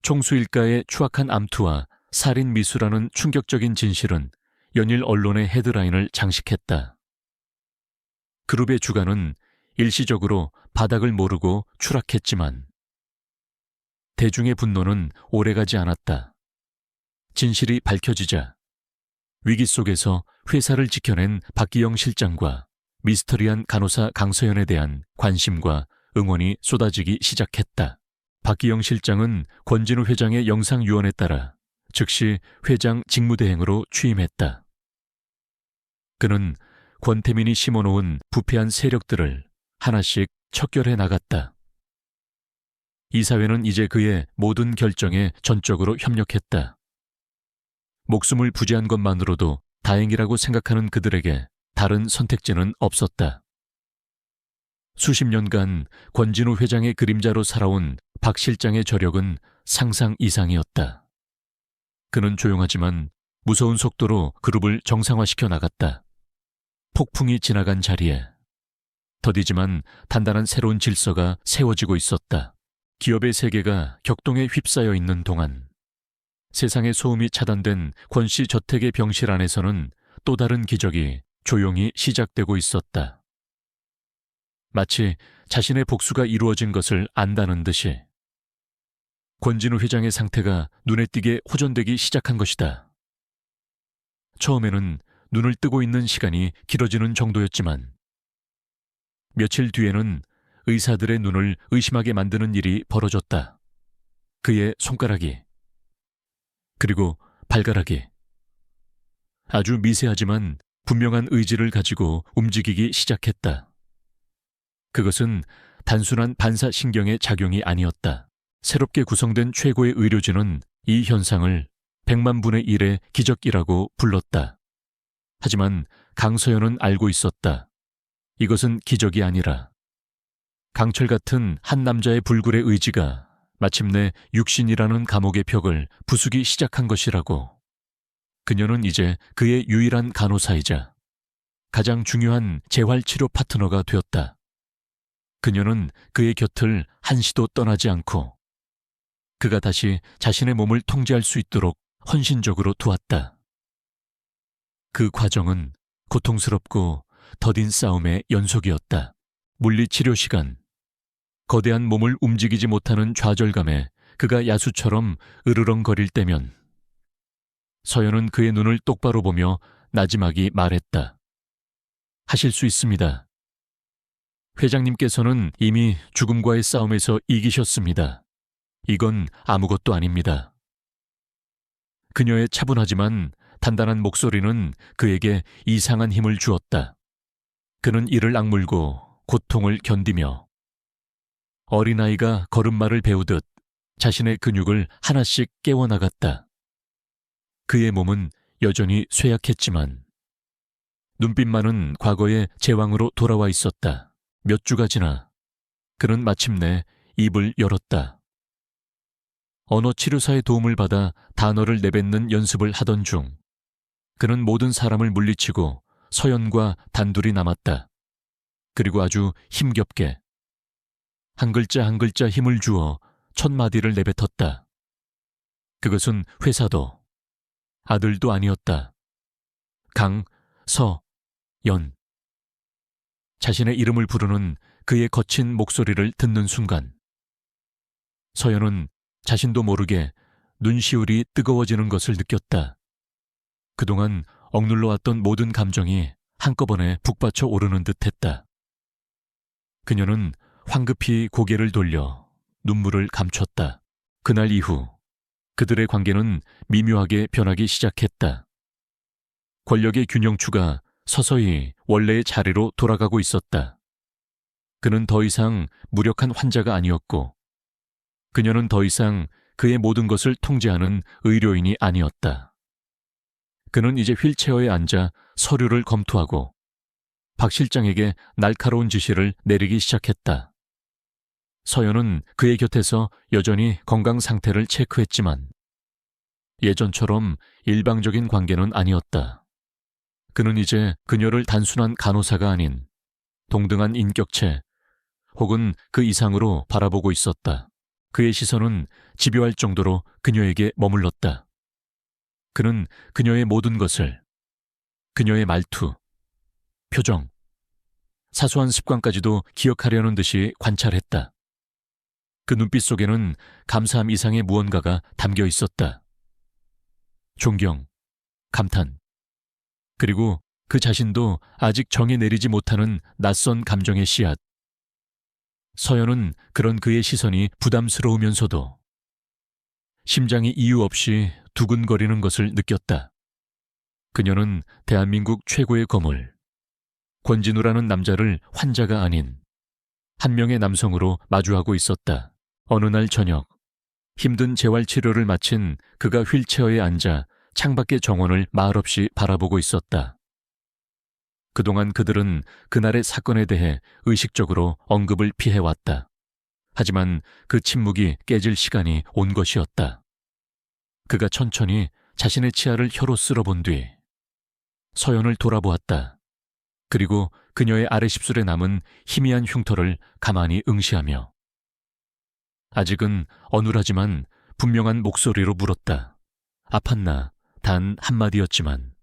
총수일가의 추악한 암투와 살인 미수라는 충격적인 진실은 연일 언론의 헤드라인을 장식했다. 그룹의 주가는 일시적으로 바닥을 모르고 추락했지만 대중의 분노는 오래가지 않았다. 진실이 밝혀지자 위기 속에서 회사를 지켜낸 박기영 실장과 미스터리한 간호사 강서연에 대한 관심과 응원이 쏟아지기 시작했다. 박기영 실장은 권진우 회장의 영상 유언에 따라 즉시 회장 직무대행으로 취임했다. 그는 권태민이 심어놓은 부패한 세력들을 하나씩 척결해 나갔다. 이사회는 이제 그의 모든 결정에 전적으로 협력했다. 목숨을 부지한 것만으로도 다행이라고 생각하는 그들에게 다른 선택지는 없었다. 수십 년간 권진우 회장의 그림자로 살아온 박 실장의 저력은 상상 이상이었다. 그는 조용하지만 무서운 속도로 그룹을 정상화시켜 나갔다. 폭풍이 지나간 자리에 더디지만 단단한 새로운 질서가 세워지고 있었다. 기업의 세계가 격동에 휩싸여 있는 동안 세상의 소음이 차단된 권씨 저택의 병실 안에서는 또 다른 기적이 조용히 시작되고 있었다. 마치 자신의 복수가 이루어진 것을 안다는 듯이 권진우 회장의 상태가 눈에 띄게 호전되기 시작한 것이다. 처음에는 눈을 뜨고 있는 시간이 길어지는 정도였지만 며칠 뒤에는 의사들의 눈을 의심하게 만드는 일이 벌어졌다. 그의 손가락이 그리고 발가락이 아주 미세하지만 분명한 의지를 가지고 움직이기 시작했다. 그것은 단순한 반사신경의 작용이 아니었다. 새롭게 구성된 최고의 의료진은 이 현상을 100만 분의 1의 기적이라고 불렀다. 하지만 강서연은 알고 있었다. 이것은 기적이 아니라 강철 같은 한 남자의 불굴의 의지가 마침내 육신이라는 감옥의 벽을 부수기 시작한 것이라고. 그녀는 이제 그의 유일한 간호사이자 가장 중요한 재활치료 파트너가 되었다. 그녀는 그의 곁을 한시도 떠나지 않고 그가 다시 자신의 몸을 통제할 수 있도록 헌신적으로 도왔다. 그 과정은 고통스럽고 더딘 싸움의 연속이었다. 물리치료 시간. 거대한 몸을 움직이지 못하는 좌절감에 그가 야수처럼 으르렁거릴 때면 서연은 그의 눈을 똑바로 보며 나지막이 말했다. 하실 수 있습니다. 회장님께서는 이미 죽음과의 싸움에서 이기셨습니다. 이건 아무것도 아닙니다. 그녀의 차분하지만 단단한 목소리는 그에게 이상한 힘을 주었다. 그는 이를 악물고 고통을 견디며 어린아이가 걸음마를 배우듯 자신의 근육을 하나씩 깨워나갔다. 그의 몸은 여전히 쇠약했지만 눈빛만은 과거의 제왕으로 돌아와 있었다. 몇 주가 지나 그는 마침내 입을 열었다. 언어치료사의 도움을 받아 단어를 내뱉는 연습을 하던 중 그는 모든 사람을 물리치고 서연과 단둘이 남았다. 그리고 아주 힘겹게 한 글자 한 글자 힘을 주어 첫 마디를 내뱉었다. 그것은 회사도 아들도 아니었다. 강서연. 자신의 이름을 부르는 그의 거친 목소리를 듣는 순간 서연은 자신도 모르게 눈시울이 뜨거워지는 것을 느꼈다. 그동안 억눌러왔던 모든 감정이 한꺼번에 북받쳐 오르는 듯했다. 그녀는 황급히 고개를 돌려 눈물을 감췄다. 그날 이후 그들의 관계는 미묘하게 변하기 시작했다. 권력의 균형추가 서서히 원래의 자리로 돌아가고 있었다. 그는 더 이상 무력한 환자가 아니었고 그녀는 더 이상 그의 모든 것을 통제하는 의료인이 아니었다. 그는 이제 휠체어에 앉아 서류를 검토하고 박 실장에게 날카로운 지시를 내리기 시작했다. 서연은 그의 곁에서 여전히 건강 상태를 체크했지만 예전처럼 일방적인 관계는 아니었다. 그는 이제 그녀를 단순한 간호사가 아닌 동등한 인격체 혹은 그 이상으로 바라보고 있었다. 그의 시선은 집요할 정도로 그녀에게 머물렀다. 그는 그녀의 모든 것을, 그녀의 말투, 표정, 사소한 습관까지도 기억하려는 듯이 관찰했다. 그 눈빛 속에는 감사함 이상의 무언가가 담겨 있었다. 존경, 감탄, 그리고 그 자신도 아직 정에 내리지 못하는 낯선 감정의 씨앗. 서연은 그런 그의 시선이 부담스러우면서도 심장이 이유 없이 두근거리는 것을 느꼈다. 그녀는 대한민국 최고의 거물, 권진우라는 남자를 환자가 아닌 한 명의 남성으로 마주하고 있었다. 어느 날 저녁, 힘든 재활치료를 마친 그가 휠체어에 앉아 창밖의 정원을 말없이 바라보고 있었다. 그동안 그들은 그날의 사건에 대해 의식적으로 언급을 피해왔다. 하지만 그 침묵이 깨질 시간이 온 것이었다. 그가 천천히 자신의 치아를 혀로 쓸어본 뒤 서연을 돌아보았다. 그리고 그녀의 아래십술에 남은 희미한 흉터를 가만히 응시하며 아직은 어눌하지만 분명한 목소리로 물었다. 아팠나? 단 한마디였지만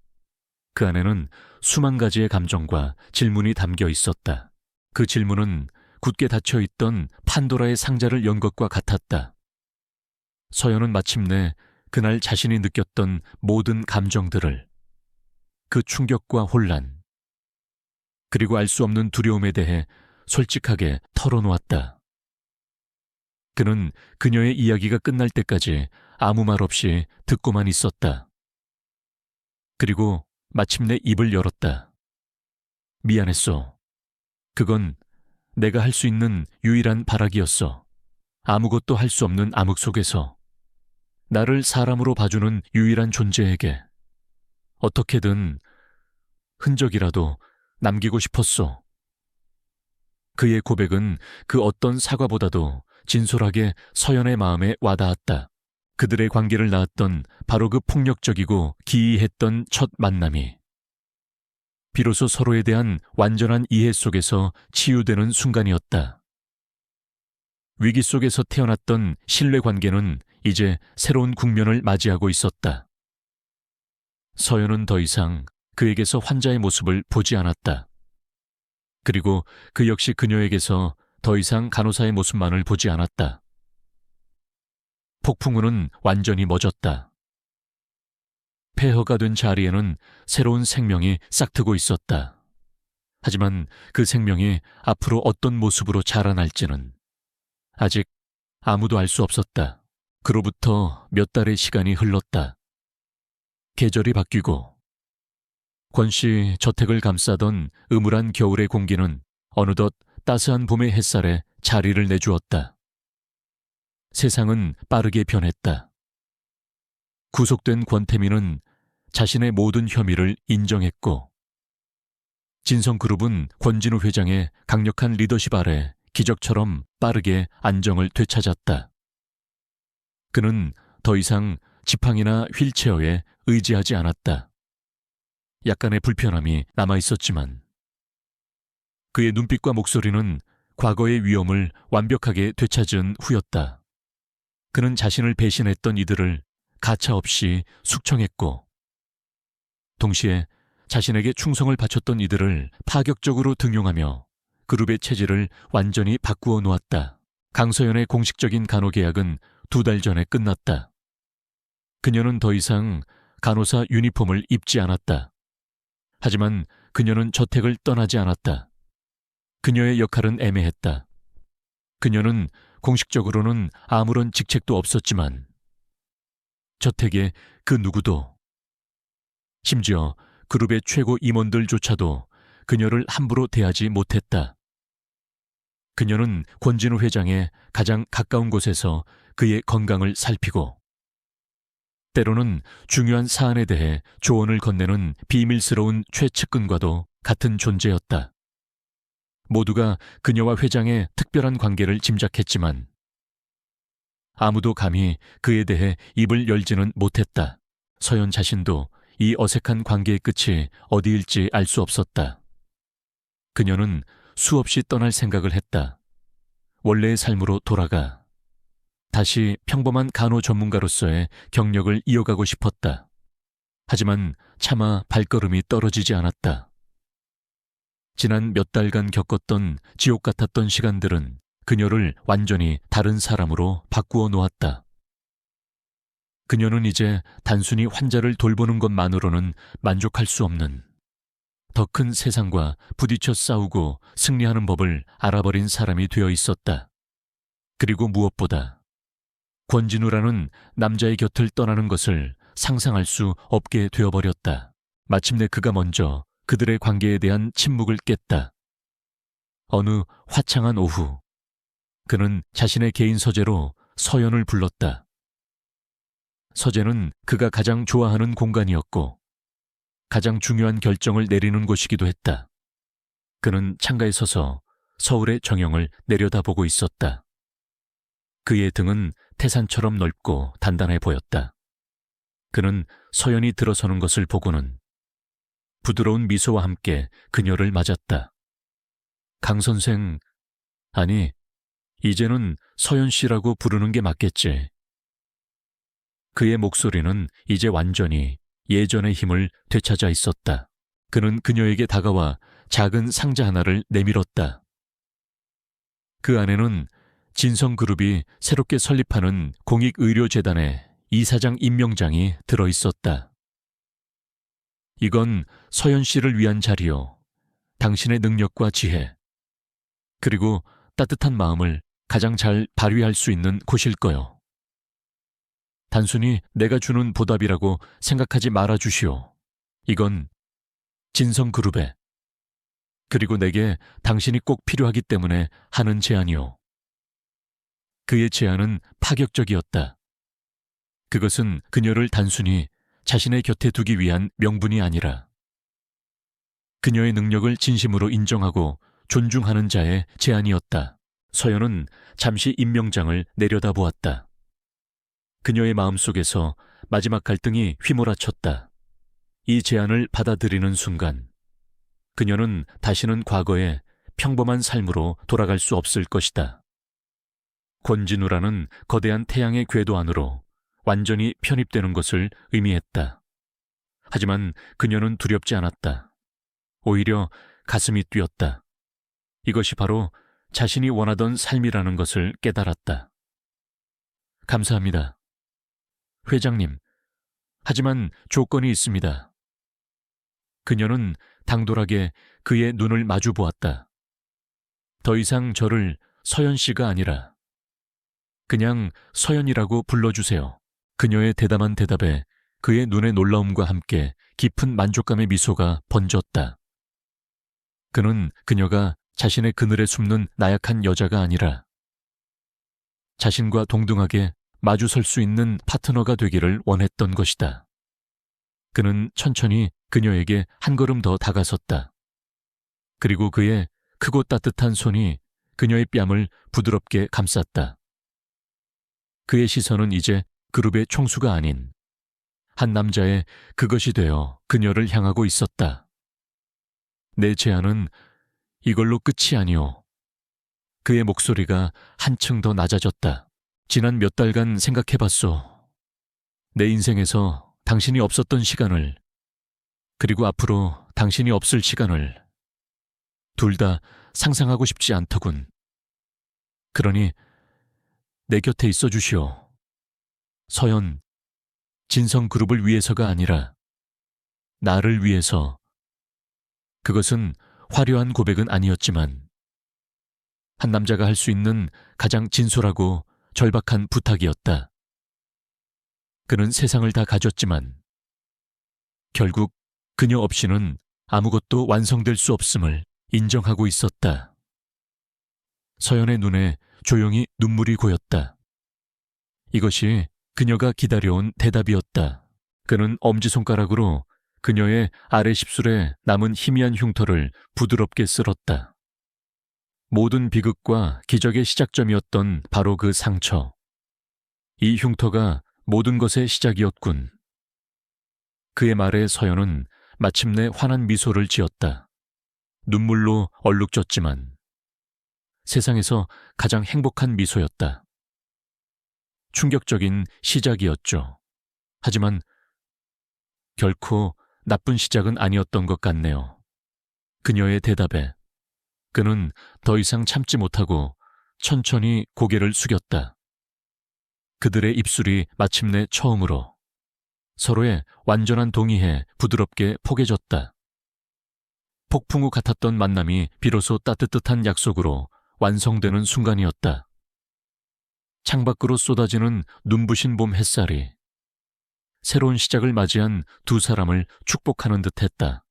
그 안에는 수만 가지의 감정과 질문이 담겨 있었다. 그 질문은 굳게 닫혀있던 판도라의 상자를 연 것과 같았다. 서연은 마침내 그날 자신이 느꼈던 모든 감정들을, 그 충격과 혼란, 그리고 알 수 없는 두려움에 대해 솔직하게 털어놓았다. 그는 그녀의 이야기가 끝날 때까지 아무 말 없이 듣고만 있었다. 그리고 마침내 입을 열었다. 미안했어. 그건 내가 할 수 있는 유일한 발악이었어. 아무것도 할 수 없는 암흑 속에서 나를 사람으로 봐주는 유일한 존재에게 어떻게든 흔적이라도 남기고 싶었소. 그의 고백은 그 어떤 사과보다도 진솔하게 서연의 마음에 와닿았다. 그들의 관계를 낳았던 바로 그 폭력적이고 기이했던 첫 만남이 비로소 서로에 대한 완전한 이해 속에서 치유되는 순간이었다. 위기 속에서 태어났던 신뢰 관계는 이제 새로운 국면을 맞이하고 있었다. 서연은 더 이상 그에게서 환자의 모습을 보지 않았다. 그리고 그 역시 그녀에게서 더 이상 간호사의 모습만을 보지 않았다. 폭풍우는 완전히 멎었다. 폐허가 된 자리에는 새로운 생명이 싹트고 있었다. 하지만 그 생명이 앞으로 어떤 모습으로 자라날지는 아직 아무도 알 수 없었다. 그로부터 몇 달의 시간이 흘렀다. 계절이 바뀌고 권씨 저택을 감싸던 음울한 겨울의 공기는 어느덧 따스한 봄의 햇살에 자리를 내주었다. 세상은 빠르게 변했다. 구속된 권태민은 자신의 모든 혐의를 인정했고 진성그룹은 권진우 회장의 강력한 리더십 아래 기적처럼 빠르게 안정을 되찾았다. 그는 더 이상 지팡이나 휠체어에 의지하지 않았다. 약간의 불편함이 남아있었지만 그의 눈빛과 목소리는 과거의 위험을 완벽하게 되찾은 후였다. 그는 자신을 배신했던 이들을 가차없이 숙청했고 동시에 자신에게 충성을 바쳤던 이들을 파격적으로 등용하며 그룹의 체질을 완전히 바꾸어 놓았다. 강서연의 공식적인 간호계약은 2달 전에 끝났다. 그녀는 더 이상 간호사 유니폼을 입지 않았다. 하지만 그녀는 저택을 떠나지 않았다. 그녀의 역할은 애매했다. 그녀는 공식적으로는 아무런 직책도 없었지만 저택에 그 누구도, 심지어 그룹의 최고 임원들조차도 그녀를 함부로 대하지 못했다. 그녀는 권진우 회장의 가장 가까운 곳에서 그의 건강을 살피고 때로는 중요한 사안에 대해 조언을 건네는 비밀스러운 최측근과도 같은 존재였다. 모두가 그녀와 회장의 특별한 관계를 짐작했지만 아무도 감히 그에 대해 입을 열지는 못했다. 서연 자신도 이 어색한 관계의 끝이 어디일지 알 수 없었다. 그녀는 수없이 떠날 생각을 했다. 원래의 삶으로 돌아가 다시 평범한 간호 전문가로서의 경력을 이어가고 싶었다. 하지만 차마 발걸음이 떨어지지 않았다. 지난 몇 달간 겪었던 지옥 같았던 시간들은 그녀를 완전히 다른 사람으로 바꾸어 놓았다. 그녀는 이제 단순히 환자를 돌보는 것만으로는 만족할 수 없는 더 큰 세상과 부딪혀 싸우고 승리하는 법을 알아버린 사람이 되어 있었다. 그리고 무엇보다 권진우라는 남자의 곁을 떠나는 것을 상상할 수 없게 되어버렸다. 마침내 그가 먼저 그들의 관계에 대한 침묵을 깼다. 어느 화창한 오후, 그는 자신의 개인 서재로 서연을 불렀다. 서재는 그가 가장 좋아하는 공간이었고 가장 중요한 결정을 내리는 곳이기도 했다. 그는 창가에 서서 서울의 정형을 내려다보고 있었다. 그의 등은 태산처럼 넓고 단단해 보였다. 그는 서연이 들어서는 것을 보고는 부드러운 미소와 함께 그녀를 맞았다. 강 선생, 아니, 이제는 서연 씨라고 부르는 게 맞겠지. 그의 목소리는 이제 완전히 예전의 힘을 되찾아 있었다. 그는 그녀에게 다가와 작은 상자 하나를 내밀었다. 그 안에는 진성그룹이 새롭게 설립하는 공익의료재단의 이사장 임명장이 들어있었다. 이건 서연 씨를 위한 자리요. 당신의 능력과 지혜, 그리고 따뜻한 마음을 가장 잘 발휘할 수 있는 곳일 거요. 단순히 내가 주는 보답이라고 생각하지 말아주시오. 이건 진성그룹에, 그리고 내게 당신이 꼭 필요하기 때문에 하는 제안이오. 그의 제안은 파격적이었다. 그것은 그녀를 단순히 자신의 곁에 두기 위한 명분이 아니라 그녀의 능력을 진심으로 인정하고 존중하는 자의 제안이었다. 서연은 잠시 임명장을 내려다보았다. 그녀의 마음속에서 마지막 갈등이 휘몰아쳤다. 이 제안을 받아들이는 순간 그녀는 다시는 과거의 평범한 삶으로 돌아갈 수 없을 것이다. 권진우라는 거대한 태양의 궤도 안으로 완전히 편입되는 것을 의미했다. 하지만 그녀는 두렵지 않았다. 오히려 가슴이 뛰었다. 이것이 바로 자신이 원하던 삶이라는 것을 깨달았다. 감사합니다. 회장님, 하지만 조건이 있습니다. 그녀는 당돌하게 그의 눈을 마주 보았다. 더 이상 저를 서연 씨가 아니라 그냥 서연이라고 불러주세요. 그녀의 대담한 대답에 그의 눈의 놀라움과 함께 깊은 만족감의 미소가 번졌다. 그는 그녀가 자신의 그늘에 숨는 나약한 여자가 아니라 자신과 동등하게 마주 설 수 있는 파트너가 되기를 원했던 것이다. 그는 천천히 그녀에게 한 걸음 더 다가섰다. 그리고 그의 크고 따뜻한 손이 그녀의 뺨을 부드럽게 감쌌다. 그의 시선은 이제 그룹의 총수가 아닌 한 남자의 그것이 되어 그녀를 향하고 있었다. 내 제안은 이걸로 끝이 아니오. 그의 목소리가 한층 더 낮아졌다. 지난 몇 달간 생각해봤소. 내 인생에서 당신이 없었던 시간을, 그리고 앞으로 당신이 없을 시간을 둘 다 상상하고 싶지 않더군. 그러니 내 곁에 있어 주시오. 서연, 진성그룹을 위해서가 아니라 나를 위해서. 그것은 화려한 고백은 아니었지만 한 남자가 할 수 있는 가장 진솔하고 절박한 부탁이었다. 그는 세상을 다 가졌지만 결국 그녀 없이는 아무것도 완성될 수 없음을 인정하고 있었다. 서연의 눈에 조용히 눈물이 고였다. 이것이 그녀가 기다려온 대답이었다. 그는 엄지손가락으로 그녀의 아래 십술에 남은 희미한 흉터를 부드럽게 쓸었다. 모든 비극과 기적의 시작점이었던 바로 그 상처. 이 흉터가 모든 것의 시작이었군. 그의 말에 서연은 마침내 환한 미소를 지었다. 눈물로 얼룩졌지만 세상에서 가장 행복한 미소였다. 충격적인 시작이었죠. 하지만 결코 나쁜 시작은 아니었던 것 같네요. 그녀의 대답에 그는 더 이상 참지 못하고 천천히 고개를 숙였다. 그들의 입술이 마침내 처음으로 서로의 완전한 동의에 부드럽게 포개졌다. 폭풍우 같았던 만남이 비로소 따뜻한 약속으로 완성되는 순간이었다. 창밖으로 쏟아지는 눈부신 봄 햇살이 새로운 시작을 맞이한 두 사람을 축복하는 듯했다.